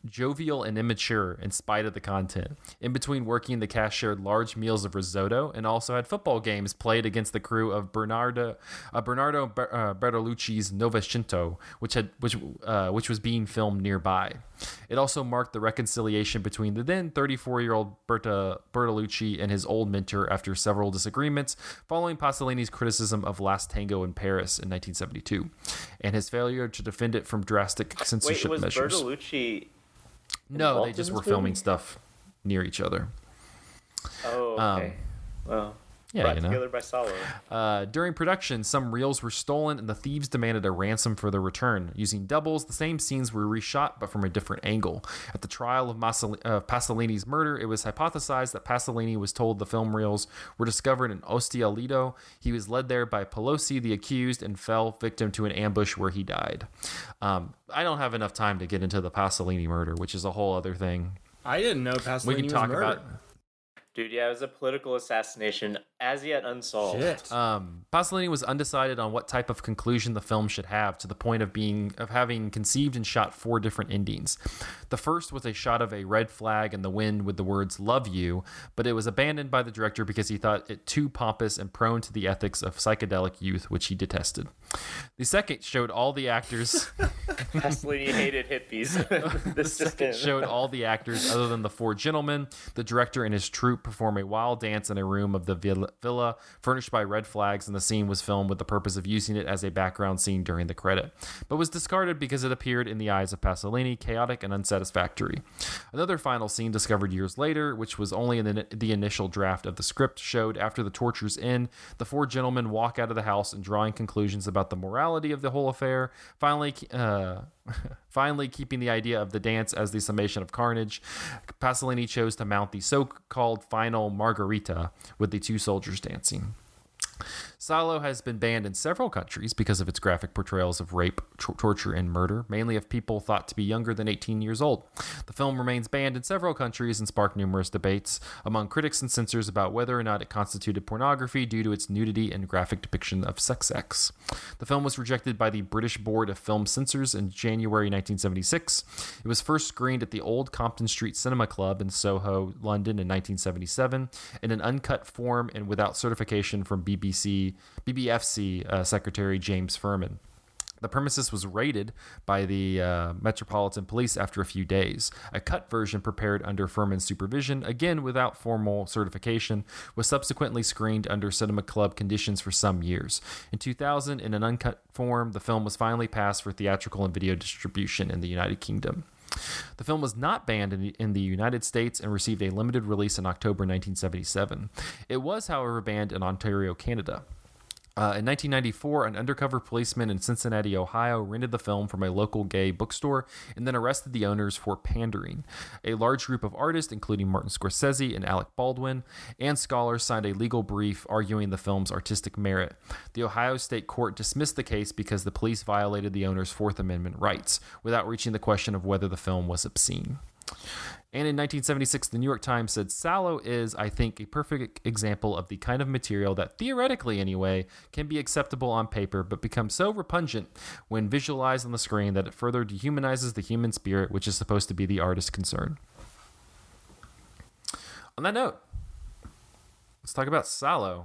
jovial and immature in spite of the content. In between working, the cast shared large meals of risotto and also had football games played against the crew of Bernardo Bertolucci's Novecento, which was being filmed nearby. It also marked the reconciliation between the then 34-year-old Bertolucci and his old mentor after several disagreements following Pasolini's criticism of Last Tango in Paris in 1972 and his failure to defend it from drastic censorship measures. Bertolucci No, they just were filming stuff near each other. Oh, okay. Well, yeah, brought together by Salò. During production, some reels were stolen and the thieves demanded a ransom for their return. Using doubles, the same scenes were reshot but from a different angle. At the trial of Pasolini's murder, it was hypothesized that Pasolini was told the film reels were discovered in Ostia Lido. He was led there by Pelosi, the accused, and fell victim to an ambush where he died. I don't have enough time to get into the Pasolini murder, which is a whole other thing. I didn't know Pasolini we can talk was murdered. about. Dude, yeah, it was a political assassination as yet unsolved. Shit. Pasolini was undecided on what type of conclusion the film should have, to the point of having conceived and shot 4 different endings. The first was a shot of a red flag in the wind with the words "Love You," but it was abandoned by the director because he thought it too pompous and prone to the ethics of psychedelic youth, which he detested. The second showed all the actors. Pasolini hated hippies. The second showed all the actors, other than the 4 gentlemen, the director and his troupe, perform a wild dance in a room of the villa furnished by red flags, and the scene was filmed with the purpose of using it as a background scene during the credit, but was discarded because it appeared, in the eyes of Pasolini, chaotic and unsatisfactory. Another final scene discovered years later, which was only in the initial draft of the script, showed after the tortures end, the 4 gentlemen walk out of the house and drawing conclusions about the morality of the whole affair, finally keeping the idea of the dance as the summation of carnage. Pasolini chose to mount the so-called final Margarita with the 2 soldiers dancing. Salò has been banned in several countries because of its graphic portrayals of rape, torture, and murder, mainly of people thought to be younger than 18 years old. The film remains banned in several countries and sparked numerous debates among critics and censors about whether or not it constituted pornography due to its nudity and graphic depiction of sex acts. The film was rejected by the British Board of Film Censors in January 1976. It was first screened at the Old Compton Street Cinema Club in Soho, London in 1977 in an uncut form and without certification from BBFC Secretary James Furman. The premises was raided by the Metropolitan Police after a few days. A cut version prepared under Furman's supervision, again without formal certification, was subsequently screened under Cinema Club conditions for some years. In 2000, in an uncut form, the film was finally passed for theatrical and video distribution in the United Kingdom. The film was not banned in the United States and received a limited release in October 1977. It was, however, banned in Ontario, Canada. In 1994, an undercover policeman in Cincinnati, Ohio, rented the film from a local gay bookstore and then arrested the owners for pandering. A large group of artists, including Martin Scorsese and Alec Baldwin, and scholars signed a legal brief arguing the film's artistic merit. The Ohio State Court dismissed the case because the police violated the owner's Fourth Amendment rights, without reaching the question of whether the film was obscene. And in 1976, the New York Times said, Salò is, I think, a perfect example of the kind of material that, theoretically anyway, can be acceptable on paper, but becomes so repugnant when visualized on the screen that it further dehumanizes the human spirit, which is supposed to be the artist's concern. On that note, let's talk about Salò.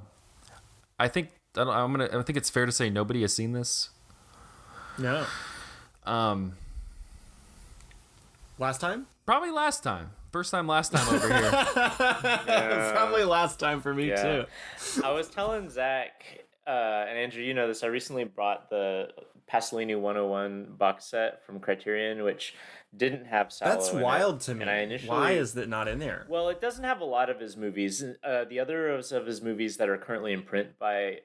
I think it's fair to say nobody has seen this. No. Last time? Probably last time. First time, last time over here. Yeah. Probably last time for me, too. I was telling Zach, and Andrew, you know this, I recently brought the Pasolini 101 box set from Criterion, which didn't have Salò That's in wild it. to me. And Why is that not in there? Well, it doesn't have a lot of his movies. The others of his movies that are currently in print by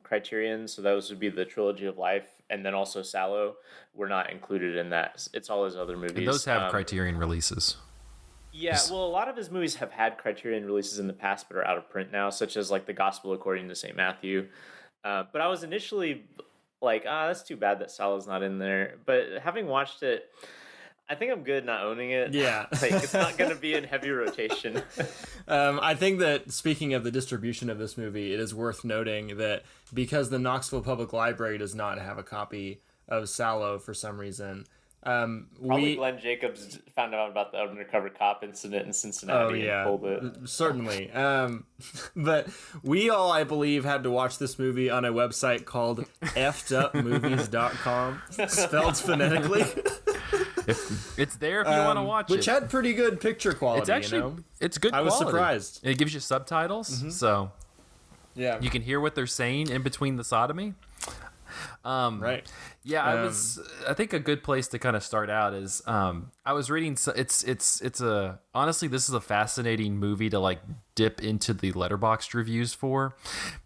Criterion, so those would be the Trilogy of Life, and then also Salò, were not included in that. It's all his other movies. And those have Criterion releases. Yeah, well, a lot of his movies have had Criterion releases in the past but are out of print now, such as like The Gospel According to St. Matthew. But I was initially like, that's too bad that Salò's not in there. But having watched it, I think I'm good not owning it. Yeah. Like, it's not going to be in heavy rotation. I think that speaking of the distribution of this movie, it is worth noting that because the Knoxville Public Library does not have a copy of Salò for some reason, Probably Glenn Jacobs found out about the undercover cop incident in Cincinnati and pulled it. Certainly. But we all, I believe, had to watch this movie on a website called effedupmovies.com, spelled phonetically. It's there if you want to watch which it. had pretty good picture quality. It's actually it's good I quality. was surprised. It gives you subtitles, so yeah, you can hear what they're saying in between the sodomy. Right. Yeah, I think a good place to kind of start out is I was reading. Honestly, this is a fascinating movie to like dip into the Letterboxd reviews for,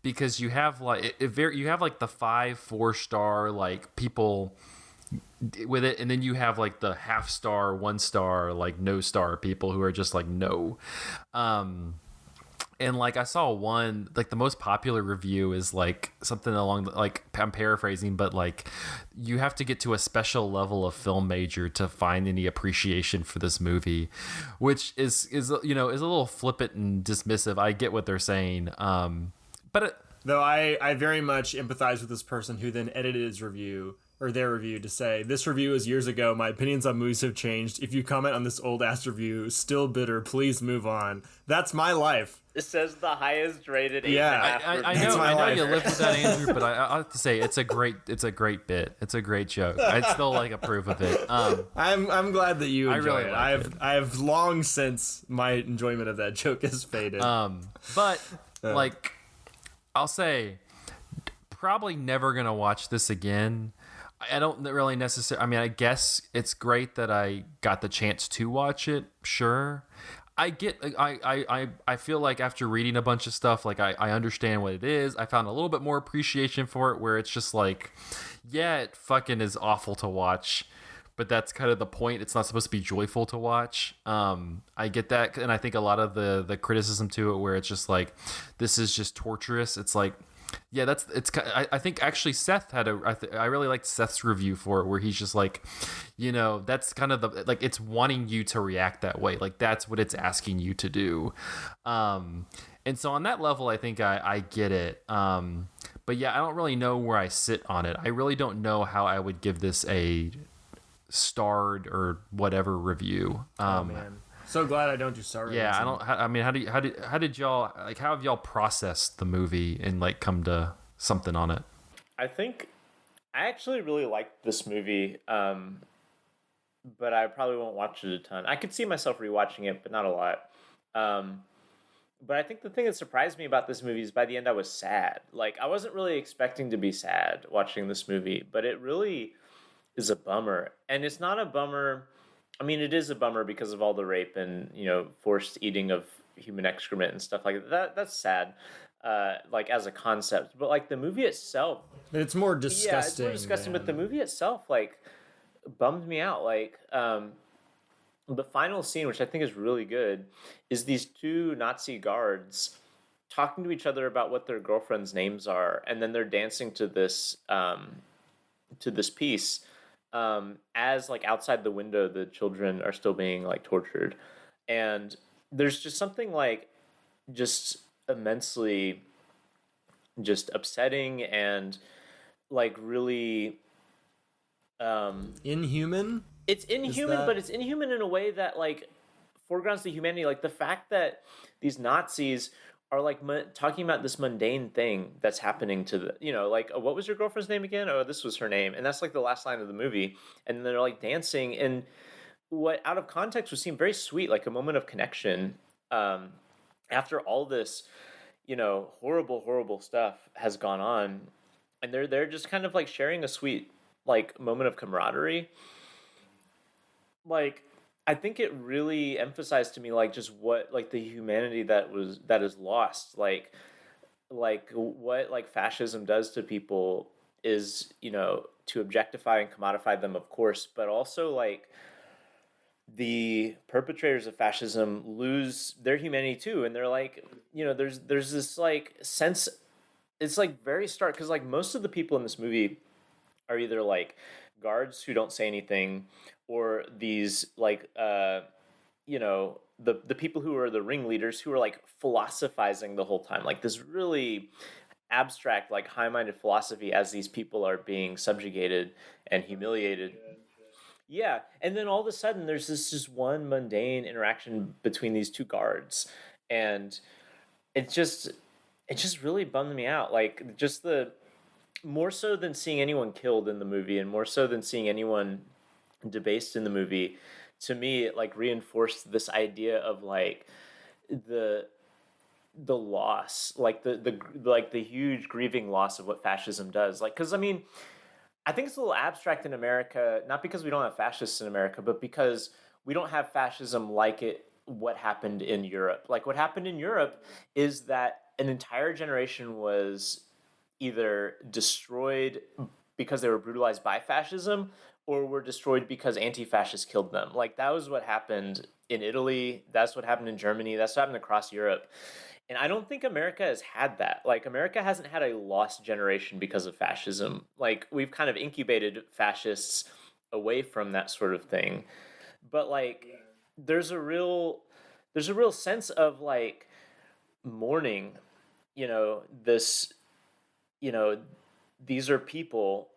because you have like you have like the 5-4-star like people with it, and then you have like the 0.5 star, 1 star, like no star people who are just like no. And like I saw one, like the most popular review is like something along the, like, I'm paraphrasing, but like you have to get to a special level of film major to find any appreciation for this movie, which is a little flippant and dismissive. I get what they're saying, but though I very much empathize with this person who then edited his review, or their review, to say, this review is years ago, my opinions on movies have changed. If you comment on this old ass review, still bitter, please move on. That's my life. It says the highest rated 8.5. Yeah, I know you live with that, Andrew, but I have to say it's a great bit. It's a great joke. I'd still like approve of it. I'm glad that you enjoy really it. like I've long since my enjoyment of that joke has faded. But like I'll say, probably never gonna watch this again. I don't really necessarily. I mean, I guess it's great that I got the chance to watch it. Sure. I feel like after reading a bunch of stuff, like I understand what it is. I found a little bit more appreciation for it, where it's just like, yeah, it fucking is awful to watch, but that's kind of the point. It's not supposed to be joyful to watch. I get that, and I think a lot of the criticism to it, where it's just like, this is just torturous. It's like, yeah, I think actually Seth had I really liked Seth's review for it, where he's just like, that's kind of the, like, it's wanting you to react that way. Like, that's what it's asking you to do. And so on that level, I think I get it. But yeah, I don't really know where I sit on it. I really don't know how I would give this a starred or whatever review. Oh man. So glad I don't do star ratings. Yeah, I don't. I mean, how did y'all, like, how have y'all processed the movie and like come to something on it? I think I actually really liked this movie, but I probably won't watch it a ton. I could see myself rewatching it, but not a lot. But I think the thing that surprised me about this movie is by the end I was sad. Like, I wasn't really expecting to be sad watching this movie, but it really is a bummer. And it's not a bummer. I mean, it is a bummer because of all the rape and, forced eating of human excrement and stuff like that. That's sad, like, as a concept. But, like, the movie itself... It's more disgusting. Yeah, it's more disgusting, but the movie itself, like, bummed me out. Like, the final scene, which I think is really good, is these two Nazi guards talking to each other about what their girlfriends' names are, and then they're dancing to this piece. As, like, outside the window, the children are still being, like, tortured. And there's just something, like, just immensely just upsetting and, like, really... inhuman? It's inhuman, but it's inhuman in a way that, like, foregrounds the humanity. Like, the fact that these Nazis are, like, talking about this mundane thing that's happening to the, like, oh, what was your girlfriend's name again? Oh, this was her name. And that's, like, the last line of the movie. And they're, like, dancing. And what, out of context, would seem very sweet, like a moment of connection. After all this, horrible, horrible stuff has gone on. And they're just kind of, like, sharing a sweet, like, moment of camaraderie. Like, I think it really emphasized to me, like, just what, like, the humanity that is lost, like what, like, fascism does to people is, to objectify and commodify them, of course, but also, like, the perpetrators of fascism lose their humanity too, and they're like, there's this, like, sense, it's, like, very stark, because, like, most of the people in this movie are either, like, guards who don't say anything, or these like you know, the people who are the ringleaders who are like philosophizing the whole time, like this really abstract, like high-minded philosophy as these people are being subjugated and humiliated. Yeah, and then all of a sudden there's this just one mundane interaction between these two guards, and it just it just really bummed me out. Like just the more so than seeing anyone killed in the movie, and more so than seeing anyone debased in the movie, to me it like reinforced this idea of like the the loss, like the huge grieving loss of what fascism does. Like, because I mean, I think it's a little abstract in America, not because we don't have fascists in America, but because we don't have fascism like it what happened in Europe. Like what happened in Europe is that an entire generation was either destroyed because they were brutalized by fascism, or were destroyed because anti-fascists killed them. Like that was what happened in Italy. That's what happened in Germany. That's what happened across Europe. And I don't think America has had that. Like America hasn't had a lost generation because of fascism. Like we've kind of incubated fascists away from that sort of thing. But like there's a real sense of like mourning, this, you know, these are people,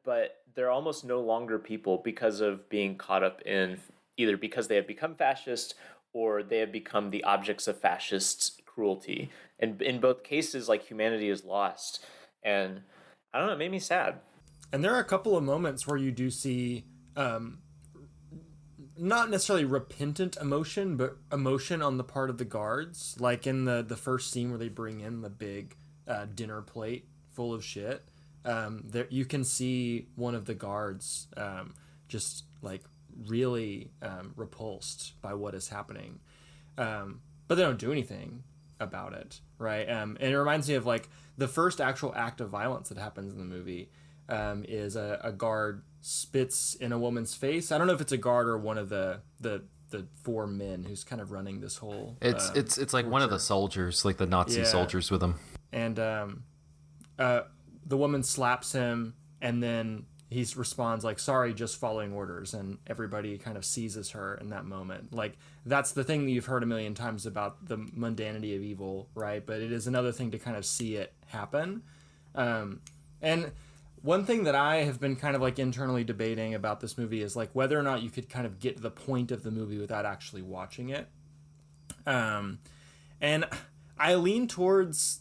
but they're almost no longer people because of being caught up in either because they have become fascist or they have become the objects of fascists' cruelty. And in both cases, like humanity is lost. And I don't know, it made me sad. And there are a couple of moments where you do see not necessarily repentant emotion, but emotion on the part of the guards. Like in the first scene where they bring in the big dinner plate full of shit. There you can see one of the guards just like really repulsed by what is happening, but they don't do anything about it, right? And it reminds me of like the first actual act of violence that happens in the movie is a guard spits in a woman's face. I don't know if it's a guard or one of the four men who's kind of running this whole. It's like torture. One of the soldiers, like the Nazi soldiers with him, and the woman slaps him, and then he responds like, sorry, just following orders, and everybody kind of seizes her in that moment. Like that's the thing that you've heard a million times about the mundanity of evil, right? But it is another thing to kind of see it happen. And one thing that I have been kind of like internally debating about this movie is like whether or not you could kind of get to the point of the movie without actually watching it. And I lean towards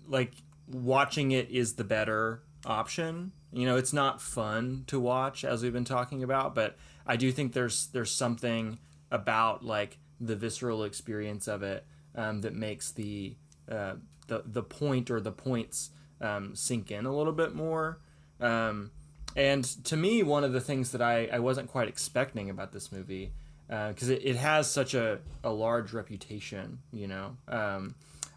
like watching it is the better option. You know, it's not fun to watch, as we've been talking about, but I do think there's something about like the visceral experience of it that makes the point or the points sink in a little bit more. And to me, one of the things that I wasn't quite expecting about this movie, because it has such a large reputation, you know,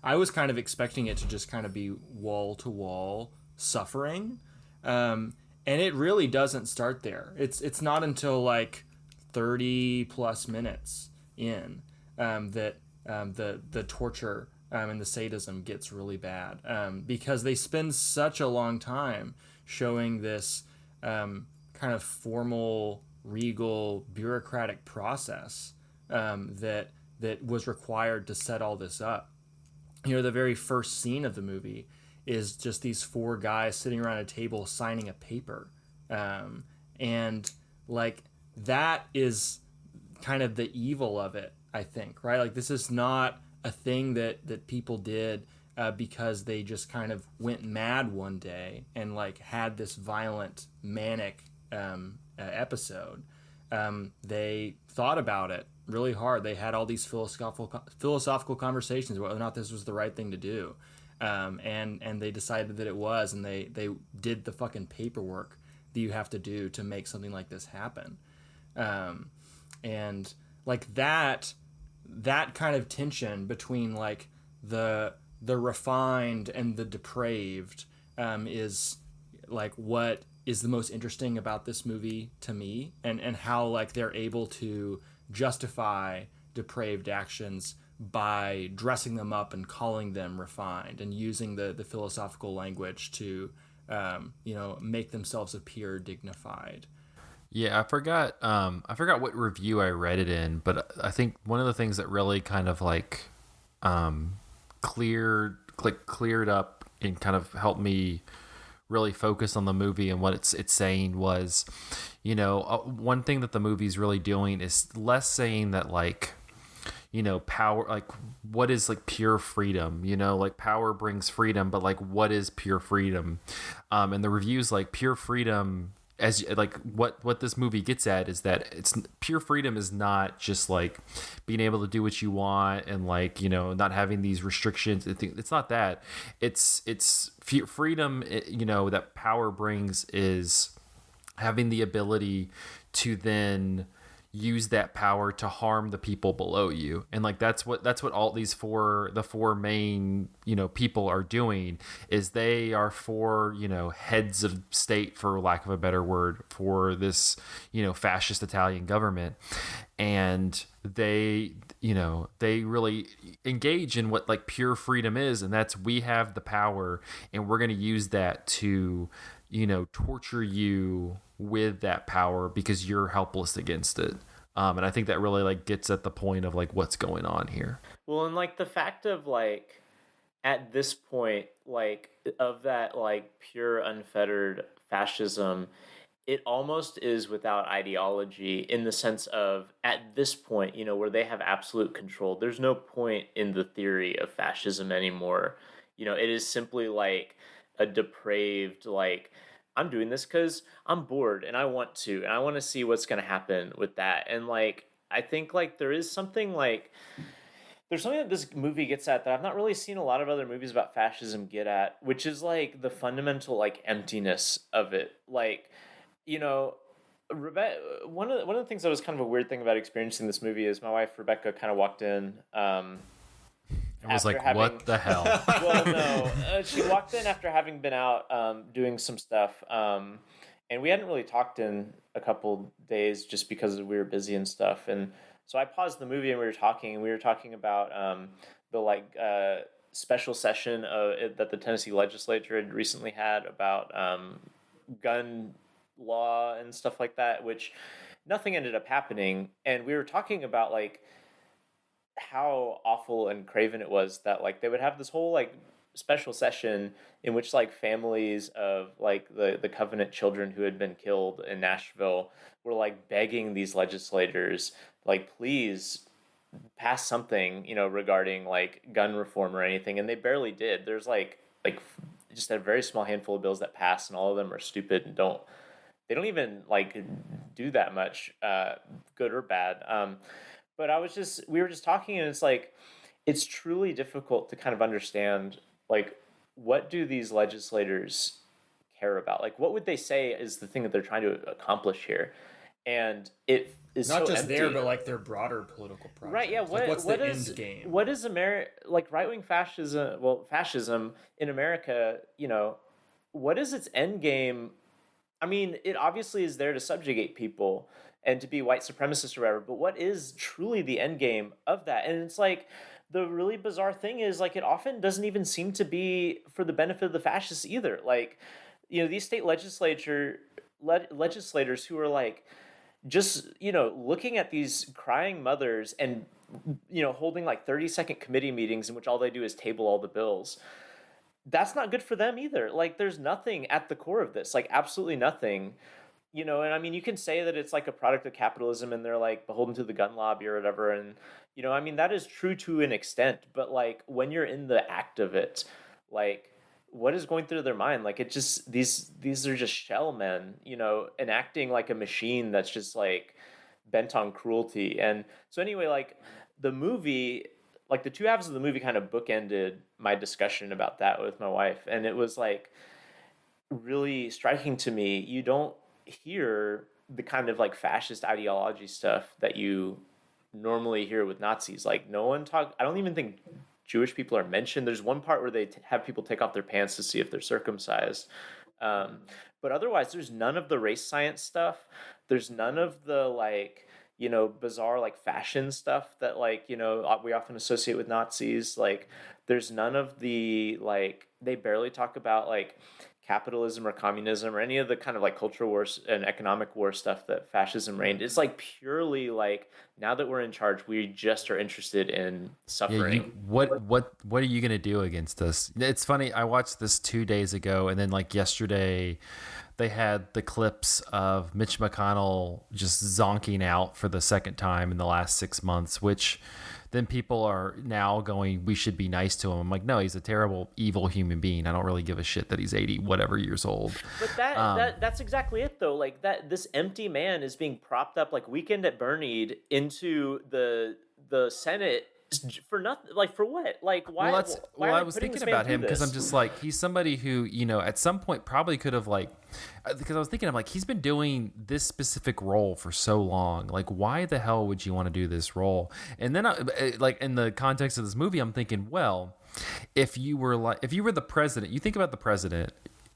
I was kind of expecting it to just kind of be wall-to-wall suffering. And it really doesn't start there. It's not until like 30 plus minutes in that the torture and the sadism gets really bad, because they spend such a long time showing this kind of formal, regal, bureaucratic process that was required to set all this up. You know, the very first scene of the movie is just these four guys sitting around a table signing a paper. And like that is kind of the evil of it, I think, right? Like this is not a thing that people did because they just kind of went mad one day and like had this violent manic episode. They thought about it really hard. They had all these philosophical conversations whether or not this was the right thing to do. And they decided that it was, and they did the fucking paperwork that you have to do to make something like this happen. And like that kind of tension between like the refined and the depraved is like what is the most interesting about this movie to me, and how like they're able to justify depraved actions by dressing them up and calling them refined and using the philosophical language to make themselves appear dignified. Yeah, I forgot what review I read it in, but I think one of the things that really kind of like cleared up and kind of helped me really focus on the movie and what it's saying was, one thing that the movie's really doing is less saying that like, power, like what is like pure freedom, like power brings freedom, but like what is pure freedom? And the reviews like pure freedom, as like what this movie gets at is that it's pure freedom is not just like being able to do what you want and like not having these restrictions. It's not that. It's freedom. That power brings is having the ability to then use that power to harm the people below you, and like that's what all the four main people are doing, is they are four heads of state, for lack of a better word, for this fascist Italian government, and they really engage in what like pure freedom is, and that's we have the power and we're going to use that to torture you with that power because you're helpless against it. And I think that really like gets at the point of like what's going on here. Well, and like the fact of like at this point, like of that like pure unfettered fascism, it almost is without ideology, in the sense of at this point, where they have absolute control. There's no point in the theory of fascism anymore. It is simply like a depraved, like, I'm doing this because I'm bored and I want to see what's going to happen with that. And like, I think like there's something that this movie gets at that I've not really seen a lot of other movies about fascism get at, which is like the fundamental like emptiness of it. Like, one of the things that was kind of a weird thing about experiencing this movie is my wife Rebecca kind of walked in. I was like, what the hell? Well, no. She walked in after having been out doing some stuff. And we hadn't really talked in a couple days just because we were busy and stuff. And so I paused the movie and we were talking about the special session that the Tennessee legislature had recently had about gun law and stuff like that, which nothing ended up happening. And we were talking about like how awful and craven it was that like they would have this whole like special session in which like families of like the Covenant children who had been killed in Nashville were like begging these legislators like, please pass something regarding like gun reform or anything, and they barely did. There's like just a very small handful of bills that pass, and all of them are stupid and don't even like do that much good or bad. But we were just talking, and it's like, it's truly difficult to kind of understand, like, what do these legislators care about? Like, what would they say is the thing that they're trying to accomplish here? And it is not so just empty. there, but like their broader political project. Right? Yeah. What's the end game? What is like right-wing fascism? Well, fascism in America, what is its end game? I mean, it obviously is there to subjugate people and to be white supremacist or whatever, but what is truly the end game of that? And it's like, the really bizarre thing is like, it often doesn't even seem to be for the benefit of the fascists either. Like, these state legislators who are like, just, looking at these crying mothers and, holding like 30-second committee meetings in which all they do is table all the bills. That's not good for them either. Like, there's nothing at the core of this, like absolutely nothing. And I mean, you can say that it's like a product of capitalism and they're like beholden to the gun lobby or whatever. And, I mean, that is true to an extent, but like when you're in the act of it, like what is going through their mind? Like it just, these are just shell men, enacting like a machine that's just like bent on cruelty. And so anyway, like the movie, like the two halves of the movie kind of bookended my discussion about that with my wife. And it was like really striking to me. You don't hear the kind of like fascist ideology stuff that you normally hear with Nazis. Like I don't even think Jewish people are mentioned. There's one part where they have people take off their pants to see if they're circumcised. But otherwise, there's none of the race science stuff. There's none of the like, bizarre like fashion stuff that like, we often associate with Nazis. Like there's none of the like, they barely talk about like capitalism or communism or any of the kind of like cultural wars and economic war stuff that fascism reigned. It's like purely like, now that we're in charge, we just are interested in suffering. What are you gonna do against this? It's funny. I watched this 2 days ago, and then like yesterday, they had the clips of Mitch McConnell just zonking out for the second time in the last 6 months, which then people are now going, we should be nice to him. I'm like, no, he's a terrible, evil human being. I don't really give a shit that he's 80 whatever years old. But that's exactly it, though. Like, that this empty man is being propped up like Weekend at Bernie'd into the Senate for nothing. Like, for what? Like, why? Well, I was thinking about him because I'm just like, he's somebody who, you know, at some point probably could have, like, because I was thinking, I'm like, he's been doing this specific role for so long. Like, why the hell would you want to do this role? And then, like, in the context of this movie, I'm thinking, well, if you were the president, you think about the president,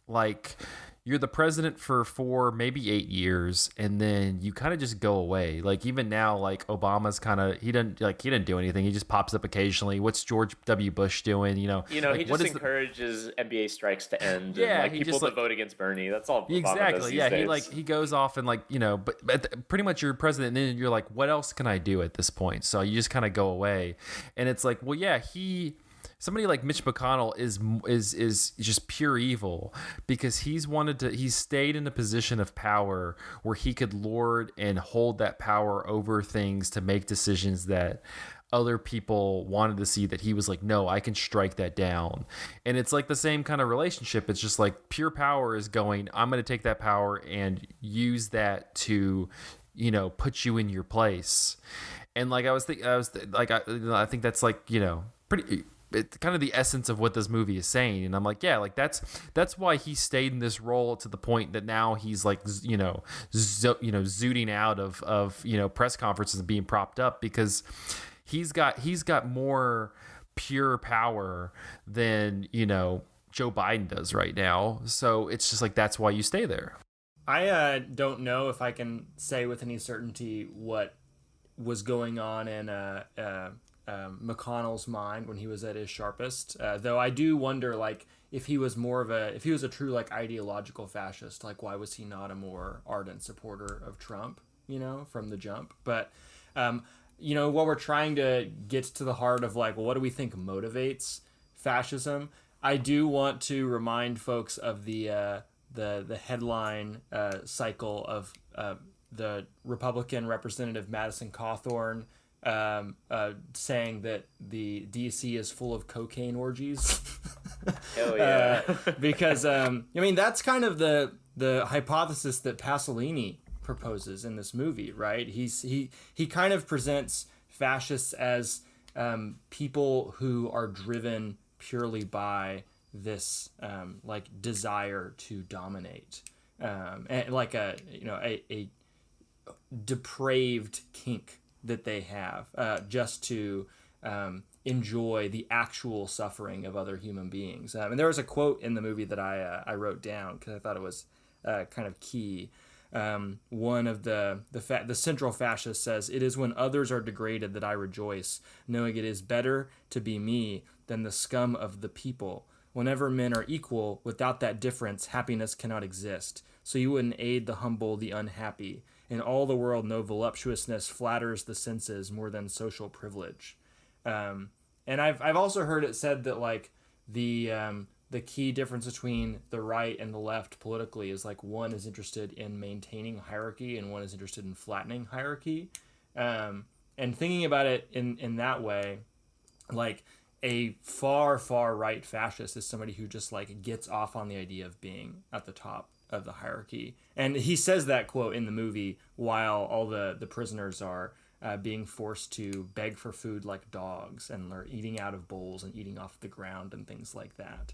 like, you're the president for 4, maybe 8 years, and then you kind of just go away. Like, even now, like, Obama's kind of, he didn't do anything. He just pops up occasionally. What's George W. Bush doing? You know, like, he just encourages NBA strikes to end. Yeah, and, like, people to vote against Bernie. That's all. Exactly. Obama does Yeah, these days. he goes off and, like, you know, but pretty much you're president, and then you're like, what else can I do at this point? So you just kind of go away, and it's like, well, yeah, somebody like Mitch McConnell is just pure evil because he's stayed in a position of power where he could lord and hold that power over things to make decisions that other people wanted to see, that he was like, no, I can strike that down. And it's like the same kind of relationship. It's just like pure power is going, I'm going to take that power and use that to, you know, put you in your place. And like I think that's like, you know, pretty, it's kind of the essence of what this movie is saying. And I'm like, yeah, like that's why he stayed in this role to the point that now he's like, you know, zooting out of, you know, press conferences and being propped up because he's got more pure power than, you know, Joe Biden does right now. So it's just like, that's why you stay there. I don't know if I can say with any certainty what was going on in McConnell's mind when he was at his sharpest. Though I do wonder, like, if he was a true, like, ideological fascist, like, why was he not a more ardent supporter of Trump, you know, from the jump? But, you know, what we're trying to get to the heart of, like, well, what do we think motivates fascism? I do want to remind folks of the headline cycle of the Republican Representative Madison Cawthorn saying that the DC is full of cocaine orgies. Hell yeah. Because I mean, that's kind of the hypothesis that Pasolini proposes in this movie, right? He kind of presents fascists as people who are driven purely by this like desire to dominate, and like a depraved kink that they have, just to enjoy the actual suffering of other human beings. And there was a quote in the movie that I wrote down because I thought it was kind of key. One of the central fascist says, "It is when others are degraded that I rejoice, knowing it is better to be me than the scum of the people. Whenever men are equal, without that difference, happiness cannot exist. So you wouldn't aid the humble, the unhappy. In all the world, no voluptuousness flatters the senses more than social privilege." And I've also heard it said that, like, the key difference between the right and the left politically is, like, one is interested in maintaining hierarchy and one is interested in flattening hierarchy. And thinking about it in that way, like, a far right fascist is somebody who just, like, gets off on the idea of being at the top of the hierarchy. And he says that quote in the movie while all the prisoners are being forced to beg for food like dogs, and they're eating out of bowls and eating off the ground and things like that.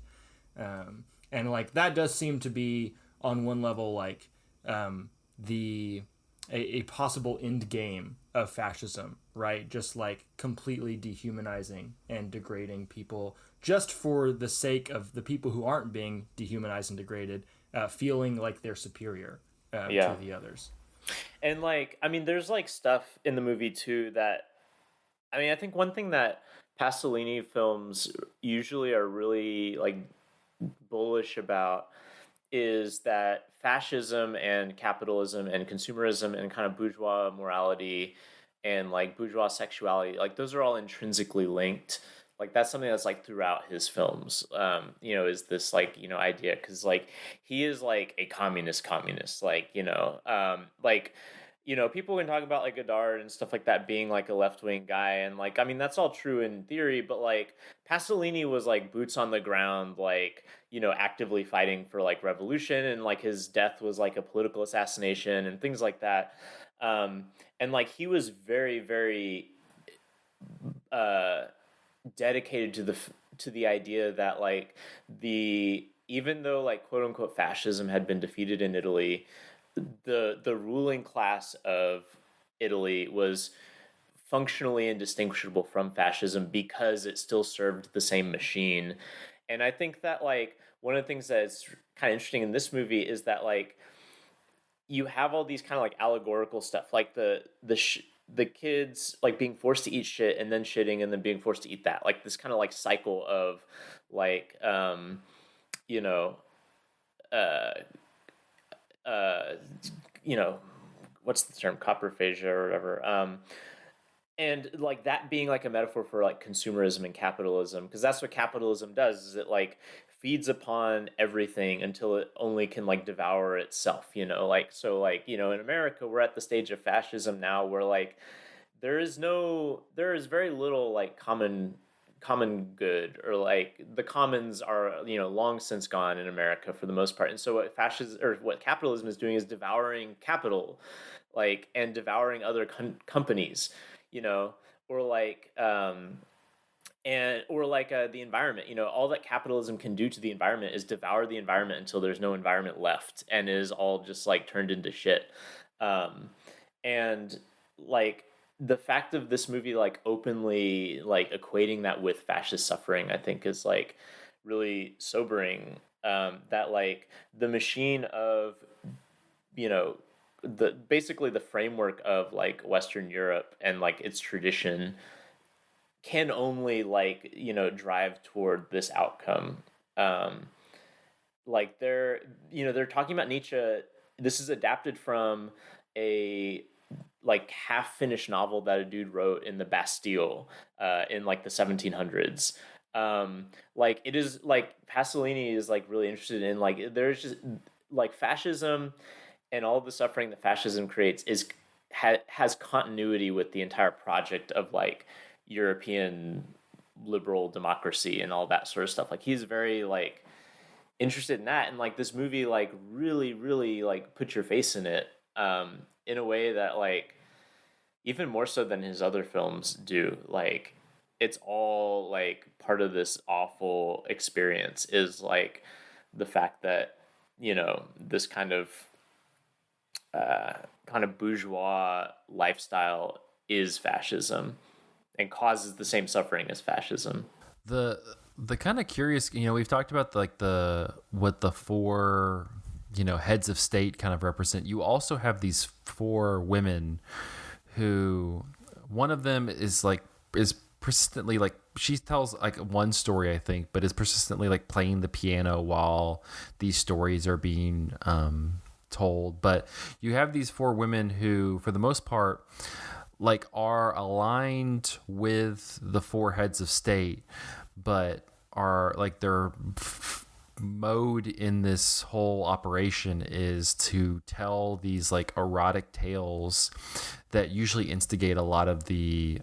And, like, that does seem to be, on one level, like, a possible end game of fascism, right? Just, like, completely dehumanizing and degrading people just for the sake of the people who aren't being dehumanized and degraded feeling like they're superior to the others. And, like, I mean, there's, like, stuff in the movie too that, I mean, I think one thing that Pasolini films usually are really, like, bullish about is that fascism and capitalism and consumerism and kind of bourgeois morality and like bourgeois sexuality, like those are all intrinsically linked. Like that's something that's like throughout his films, is this like, idea. Cause like he is like a communist, like, people can talk about like Godard and stuff like that being like a left-wing guy. And like, I mean, that's all true in theory, but like Pasolini was like boots on the ground, like, actively fighting for like revolution. And like his death was like a political assassination and things like that. And like he was very, very dedicated to the idea that like even though like quote unquote fascism had been defeated in Italy, the ruling class of Italy was functionally indistinguishable from fascism because it still served the same machine. And I think that like one of the things that's kind of interesting in this movie is that like you have all these kind of like allegorical stuff, like the kids like being forced to eat shit and then shitting and then being forced to eat that, like this kind of like cycle of like what's the term, coprophagia or whatever, and like that being like a metaphor for like consumerism and capitalism, because that's what capitalism does, is it like feeds upon everything until it only can like devour itself, like, so like, in America we're at the stage of fascism now where like there is very little like common good, or like the commons are long since gone in America for the most part. And so what capitalism is doing is devouring capital, like, and devouring other companies, or like the environment. All that capitalism can do to the environment is devour the environment until there's no environment left and is all just like turned into shit. And like the fact of this movie like openly like equating that with fascist suffering, I think is like really sobering. That like the machine of basically the framework of like Western Europe and like its tradition can only like drive toward this outcome. Like they're talking about Nietzsche. This is adapted from a like half-finished novel that a dude wrote in the Bastille in like the 1700s. Like it is like Pasolini is like really interested in like there's just like fascism and all the suffering that fascism creates has continuity with the entire project of like European liberal democracy and all that sort of stuff. Like he's very like interested in that, and like this movie like really, really like put your face in it in a way that like even more so than his other films do. Like it's all like part of this awful experience is like the fact that this kind of bourgeois lifestyle is fascism and causes the same suffering as fascism. The kind of curious, we've talked about like what the four heads of state kind of represent. You also have these four women who, one of them is persistently like, she tells like one story I think, but is persistently like playing the piano while these stories are being told. But you have these four women who for the most part like are aligned with the four heads of state, but are like their mode in this whole operation is to tell these like erotic tales that usually instigate a lot of the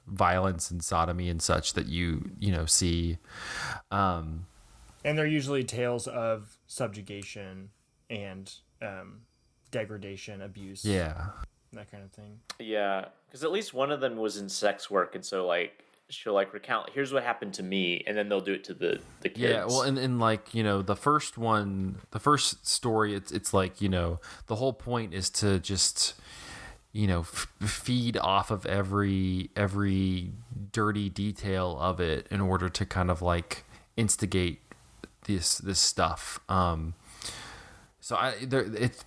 violence and sodomy and such that you see, and they're usually tales of subjugation and degradation, abuse, that kind of thing. Yeah, because at least one of them was in sex work, and so like she'll like recount, here's what happened to me, and then they'll do it to the kids. Yeah, well, and like the first story, it's like the whole point is to just feed off of every dirty detail of it in order to kind of like instigate this stuff. So it's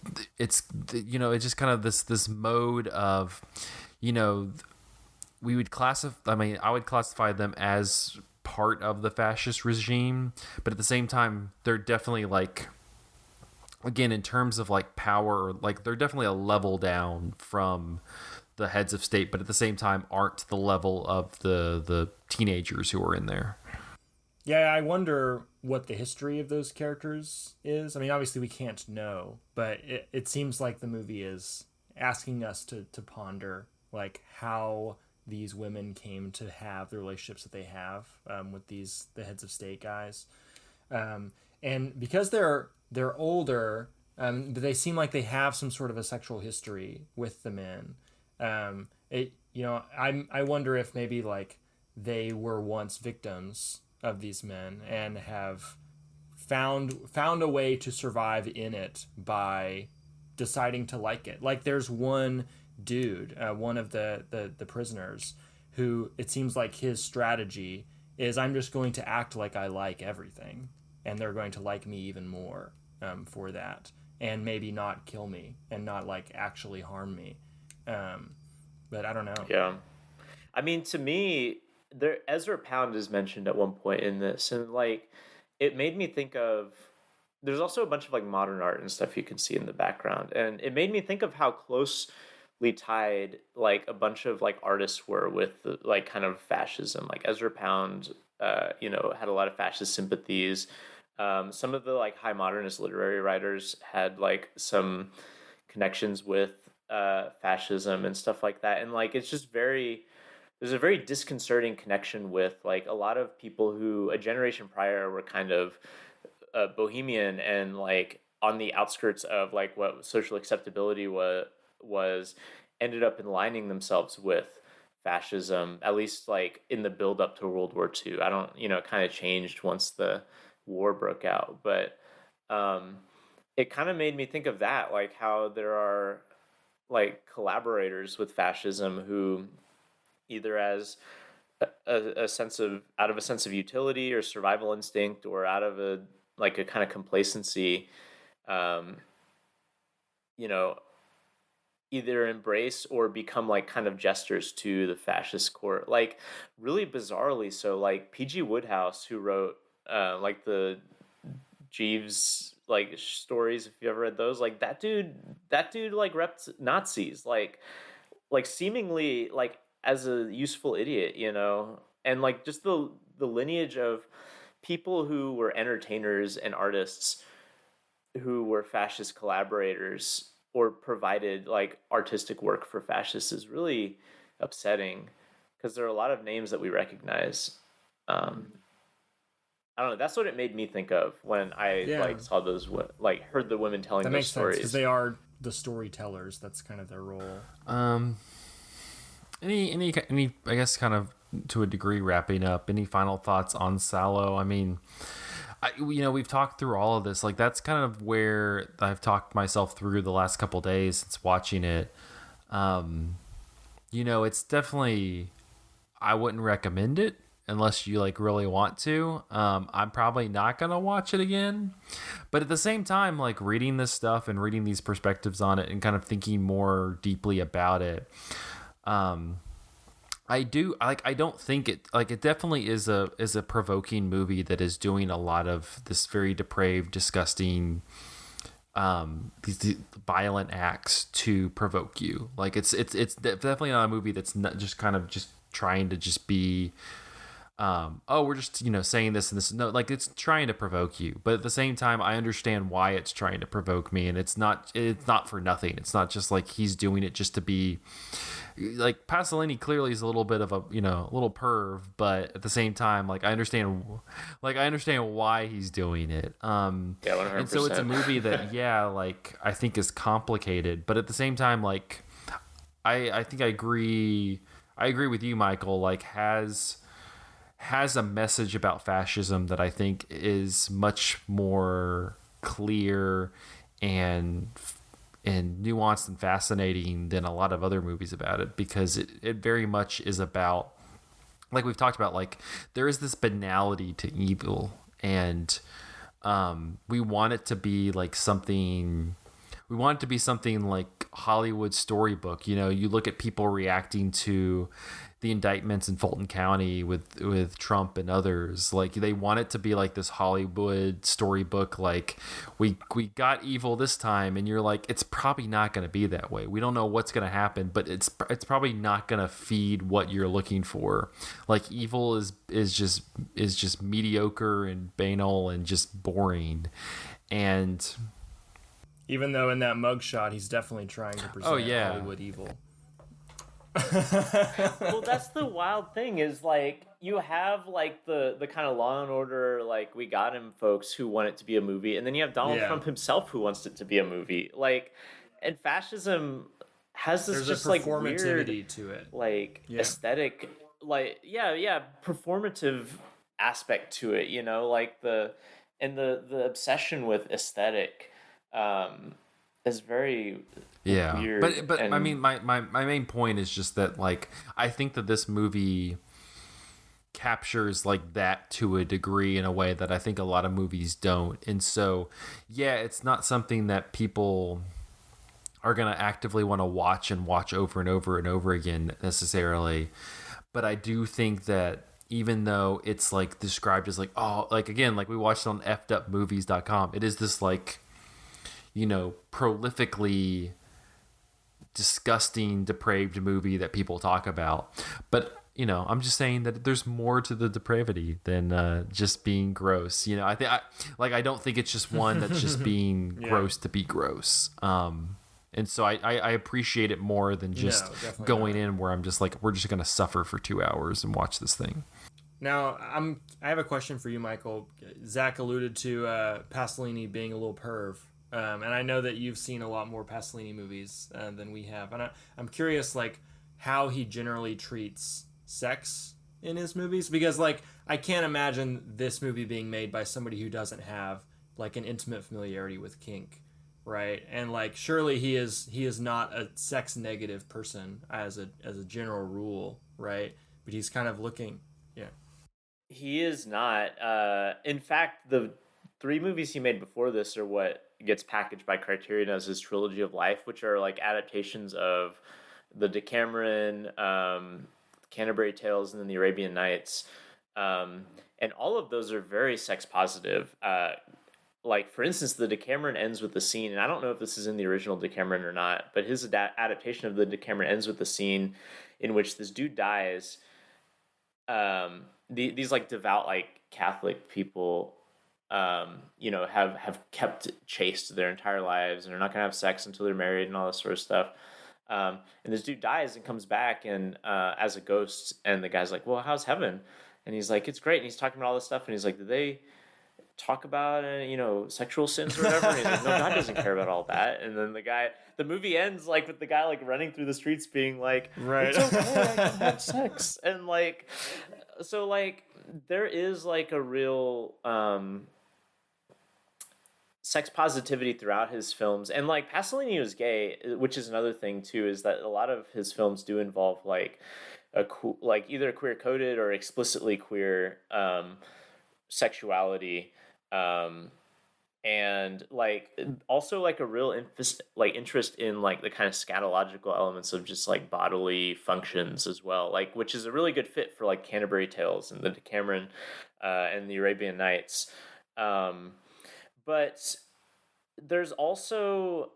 just kind of this mode of, we would I would classify them as part of the fascist regime, but at the same time, they're definitely like, again, in terms of like power, like they're definitely a level down from the heads of state, but at the same time aren't the level of the teenagers who are in there. Yeah, I wonder what the history of those characters is. I mean, obviously we can't know, but it seems like the movie is asking us to ponder like how these women came to have the relationships that they have with the heads of state guys, and because they're older, but they seem like they have some sort of a sexual history with the men. I wonder if maybe like they were once victims of these men and have found a way to survive in it by deciding to like it. Like there's one dude, one of the prisoners, who it seems like his strategy is, I'm just going to act like I like everything, and they're going to like me even more for that, and maybe not kill me and not like actually harm me. But I don't know. Yeah. I mean, to me, Ezra Pound is mentioned at one point in this, and like it made me think of, there's also a bunch of like modern art and stuff you can see in the background, and it made me think of how closely tied like a bunch of like artists were with the, like kind of fascism. Like Ezra Pound had a lot of fascist sympathies. Some of the like high modernist literary writers had like some connections with fascism and stuff like that, and like it's just there's a very disconcerting connection with like a lot of people who a generation prior were kind of bohemian and like on the outskirts of like what social acceptability was ended up aligning themselves with fascism, at least like in the build up to World War II. I don't, it kind of changed once the war broke out, but it kind of made me think of that, like how there are like collaborators with fascism who either as a sense of out of a sense of utility or survival instinct or out of a kind of complacency, either embrace or become like kind of jesters to the fascist court, like really bizarrely. So like P.G. Wodehouse, who wrote like the Jeeves like stories, if you ever read those, like that dude like repped Nazis, like seemingly like as a useful idiot, and like just the lineage of people who were entertainers and artists who were fascist collaborators or provided like artistic work for fascists is really upsetting, because there are a lot of names that we recognize. I don't know. That's what it made me think of when I like saw those, like heard the women telling those stories. Because they are the storytellers. That's kind of their role. Any, I guess, kind of to a degree, wrapping up. Any final thoughts on Salò? I mean, we've talked through all of this. Like that's kind of where I've talked myself through the last couple days since watching it. It's definitely, I wouldn't recommend it unless you like really want to. I'm probably not gonna watch it again, but at the same time, like reading this stuff and reading these perspectives on it and kind of thinking more deeply about it, I don't think it, like, it definitely is a provoking movie that is doing a lot of this very depraved, disgusting, these violent acts to provoke you. Like it's definitely not a movie that's not just kind of just trying to just be, we're just, saying this and this. No, like it's trying to provoke you, but at the same time, I understand why it's trying to provoke me, and it's not for nothing. It's not just like he's doing it just to be like, Pasolini clearly is a little bit of a, a little perv, but at the same time, like I understand why he's doing it. 100%. And so it's a movie that, like I think is complicated, but at the same time, like I think I agree with you, Michael, like has a message about fascism that I think is much more clear and nuanced and fascinating than a lot of other movies about it, because it very much is about, like we've talked about, like there is this banality to evil, and we want it to be like something, we want it to be something like Hollywood storybook. You know, you look at people reacting to the indictments in Fulton County with Trump and others. Like, they want it to be like this Hollywood storybook, like we got evil this time, and you're like, it's probably not going to be that way. We don't know what's going to happen, but it's probably not going to feed what you're looking for. Like, evil is just mediocre and banal and just boring. And even though in that mugshot he's definitely trying to present Hollywood evil. Well, that's the wild thing, is like, you have like the kind of Law and Order, like, we got him folks who want it to be a movie, and then you have Donald Trump himself who wants it to be a movie. Like, and fascism has this just like weird to it, like aesthetic, like performative aspect to it, you know, like the obsession with aesthetic is very weird. But I mean, my main point is just that, like, I think that this movie captures like that to a degree in a way that I think a lot of movies don't. And so it's not something that people are going to actively want to watch over and over and over again necessarily. But I do think that even though it's like described as like, oh, like, again, like we watched it on fedupmovies.com, it is this like, you know, prolifically disgusting, depraved movie that people talk about. But, you know, I'm just saying that there's more to the depravity than just being gross. You know, I don't think it's just one that's just being gross to be gross. And so I appreciate it more than just going in where I'm just like, we're just going to suffer for 2 hours and watch this thing. Now, I have a question for you, Michael. Zach alluded to Pasolini being a little perv. And I know that you've seen a lot more Pasolini movies than we have. And I'm curious, like, how he generally treats sex in his movies. Because, like, I can't imagine this movie being made by somebody who doesn't have, like, an intimate familiarity with kink, right? And, like, surely he is not a sex-negative person as a general rule, right? But he's kind of looking, He is not. In fact, the 3 movies he made before this are what gets packaged by Criterion as his trilogy of life, which are like adaptations of the Decameron, Canterbury Tales, and then the Arabian Nights. And all of those are very sex positive. Like, for instance, the Decameron ends with the scene, and I don't know if this is in the original Decameron or not, but his adaptation of the Decameron ends with the scene in which this dude dies. These like devout, like, Catholic people, you know, have kept chaste their entire lives, and they're not gonna have sex until they're married and all this sort of stuff. And this dude dies and comes back and as a ghost, and the guy's like, well, how's heaven? And he's like, it's great. And he's talking about all this stuff, and he's like, did they talk about sexual sins or whatever? And he's like, no, God doesn't care about all that. And then the movie ends like with the guy like running through the streets being like, right, it's okay, I can have sex. And like, so like, there is like a real sex positivity throughout his films. And like, Pasolini was gay, which is another thing too, is that a lot of his films do involve like either queer coded or explicitly queer sexuality, and like also like a real interest in like the kind of scatological elements of just like bodily functions as well, like, which is a really good fit for like Canterbury Tales and the Decameron and the Arabian Nights. But there's also,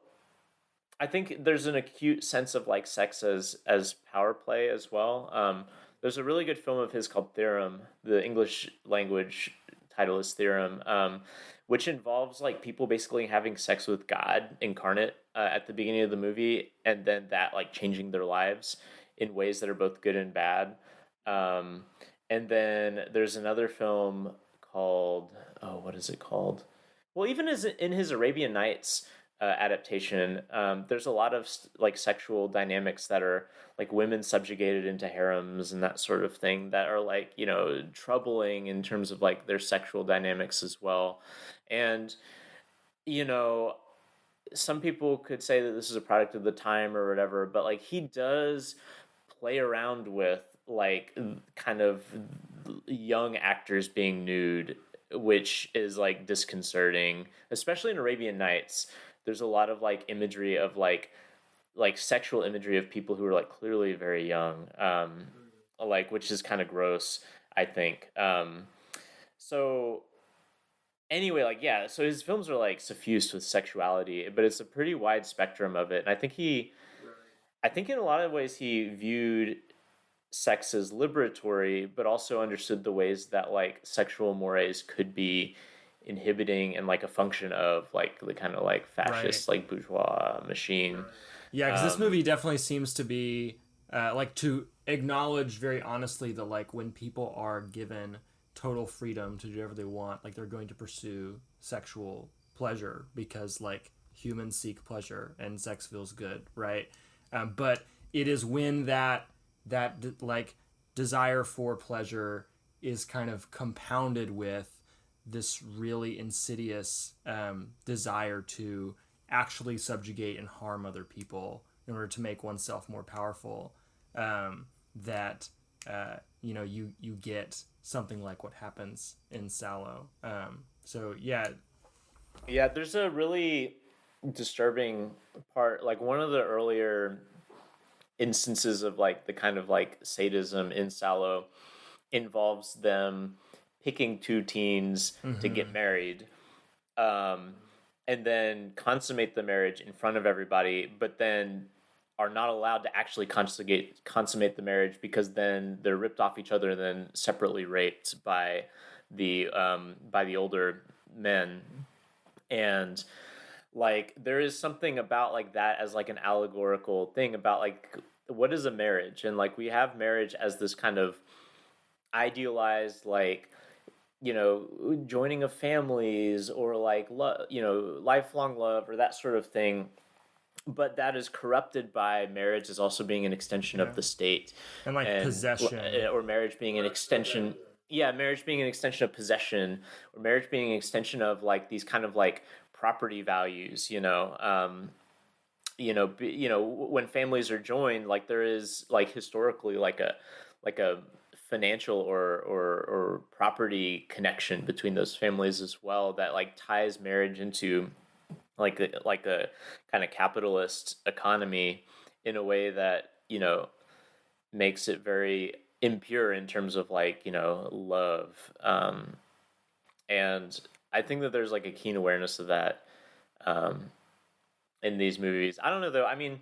I think there's an acute sense of like sex as power play as well. There's a really good film of his called Theorem. The English language title is Theorem, which involves like people basically having sex with God incarnate at the beginning of the movie, and then that like changing their lives in ways that are both good and bad. And then there's another film called, what is it called? Well, even in his Arabian Nights adaptation, there's a lot of like sexual dynamics that are like women subjugated into harems and that sort of thing that are like, you know, troubling in terms of like their sexual dynamics as well. And, you know, some people could say that this is a product of the time or whatever, but like he does play around with like kind of young actors being nude, which is like disconcerting, especially in Arabian Nights. there's a lot of like imagery of like sexual imagery of people who are like clearly very young, like, which is kind of gross, I think. So anyway, like, yeah, so his films are like suffused with sexuality, but it's a pretty wide spectrum of it. And I think in a lot of ways he viewed sex as liberatory, but also understood the ways that like sexual mores could be inhibiting and like a function of like the kind of like fascist like bourgeois machine. Yeah, because this movie definitely seems to be like to acknowledge very honestly that like when people are given total freedom to do whatever they want, like they're going to pursue sexual pleasure because like humans seek pleasure and sex feels good, right? But it is when that like desire for pleasure is kind of compounded with this really insidious desire to actually subjugate and harm other people in order to make oneself more powerful, that you get something like what happens in Salò. So yeah, there's a really disturbing part, like one of the earlier instances of like the kind of like sadism in Salò involves them picking two teens to get married, and then consummate the marriage in front of everybody, but then are not allowed to actually consummate the marriage because then they're ripped off each other and then separately raped by the older men. And like there is something about like that as like an allegorical thing about like what is a marriage, and like we have marriage as this kind of idealized like joining of families or like lifelong love or that sort of thing, but that is corrupted by marriage as also being an extension of the state and like possession, or marriage being an extension. Yeah, marriage being an extension of possession, or marriage being an extension of like these kind of like property values. When families are joined, like there is like historically like a financial or property connection between those families as well that like ties marriage into like a kind of capitalist economy in a way that makes it very impure in terms of like love, and I think that there's like a keen awareness of that in these movies. I don't know though, I mean,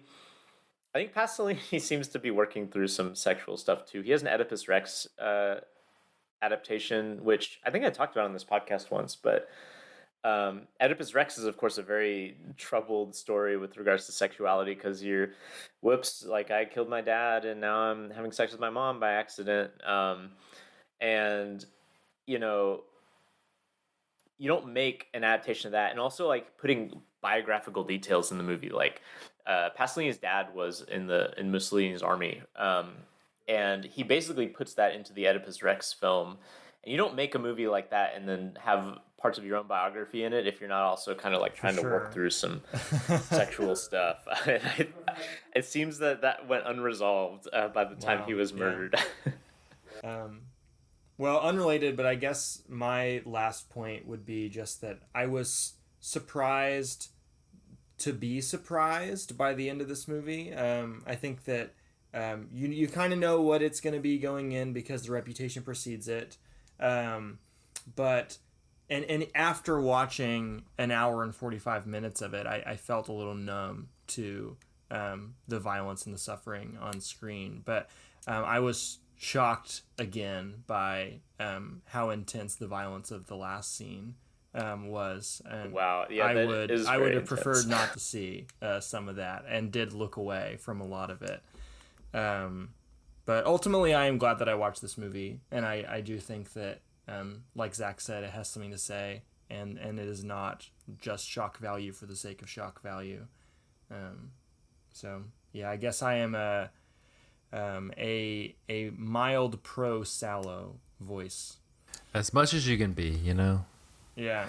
I think Pasolini seems to be working through some sexual stuff too. He has an Oedipus Rex adaptation, which I think I talked about on this podcast once, but Oedipus Rex is of course a very troubled story with regards to sexuality, because like I killed my dad and now I'm having sex with my mom by accident, and you don't make an adaptation of that. And also like putting biographical details in the movie, like Pasolini's dad was in Mussolini's army, and he basically puts that into the Oedipus Rex film. And you don't make a movie like that and then have parts of your own biography in it if you're not also kind of like trying to work through some sexual stuff. It seems that went unresolved by the time he was murdered. Well, unrelated, but I guess my last point would be just that I was surprised to be surprised by the end of this movie. I think that you kind of know what it's going to be going in because the reputation precedes it. But after watching an hour and 45 minutes of it, I felt a little numb to the violence and the suffering on screen. But I was shocked again by how intense the violence of the last scene was. And wow, yeah, I would have intense. preferred not to see some of that, and did look away from a lot of it. But ultimately, I am glad that I watched this movie, and I do think that, like Zach said, it has something to say, and it is not just shock value for the sake of shock value. So yeah, I guess I am a mild pro Salò voice, as much as you can be, Yeah.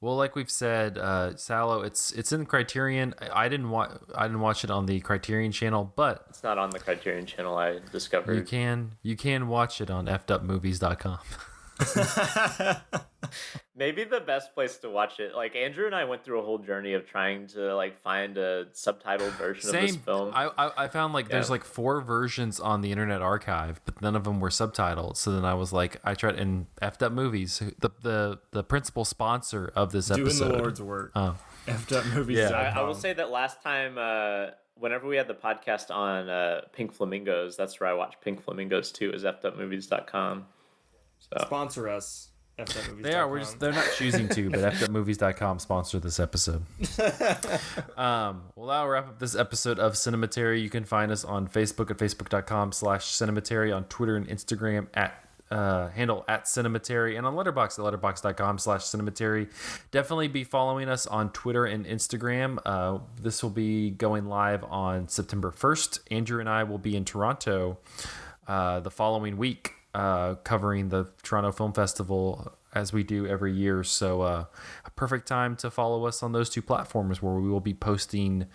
Well, like we've said, Salò, it's in Criterion. I didn't watch it on the Criterion channel, but it's not on the Criterion channel. I discovered you can watch it on fdupmovies.com. Maybe the best place to watch it. Like Andrew and I went through a whole journey of trying to like find a subtitled version of this film. I found like there's like 4 versions on the Internet Archive, but none of them were subtitled. So then I was like, I tried in F'd Up Movies, the principal sponsor of this episode, doing the Lord's work. F'd Up Movies. Yeah. I will say that last time, whenever we had the podcast on Pink Flamingos, that's where I watched Pink Flamingos too. Is fupmovies.com. So. Sponsor us. They are. They're not choosing to, but fupmovies.com sponsor this episode. Well, that'll wrap up this episode of Cinematary. You can find us on Facebook at facebook.com/cinematary, on Twitter and Instagram at handle at Cinematary, and on Letterboxd at letterboxd.com/cinematary. Definitely be following us on Twitter and Instagram. This will be going live on September 1st. Andrew and I will be in Toronto the following week, covering the Toronto Film Festival as we do every year. So a perfect time to follow us on those 2 platforms, where we will be posting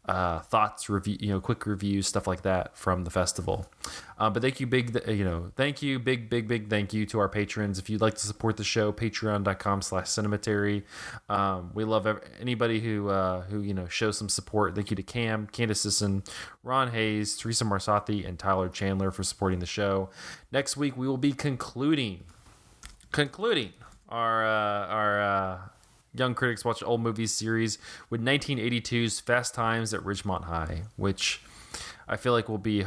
thoughts, review, quick reviews, stuff like that from the festival. But thank you, big thank you to our patrons. If you'd like to support the show, patreon.com/cinematary. We love anybody who shows some support. Thank you to Cam, Candace Sisson, Ron Hayes, Teresa Marsathi, and Tyler Chandler for supporting the show. Next week we will be concluding our Young Critics Watch Old Movies series with 1982's Fast Times at Ridgemont High, which I feel like will be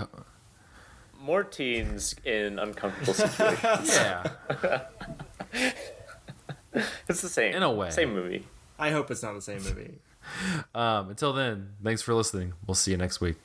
more teens in uncomfortable situations. Yeah. It's the same. In a way. Same movie. I hope it's not the same movie. Until then, thanks for listening. We'll see you next week.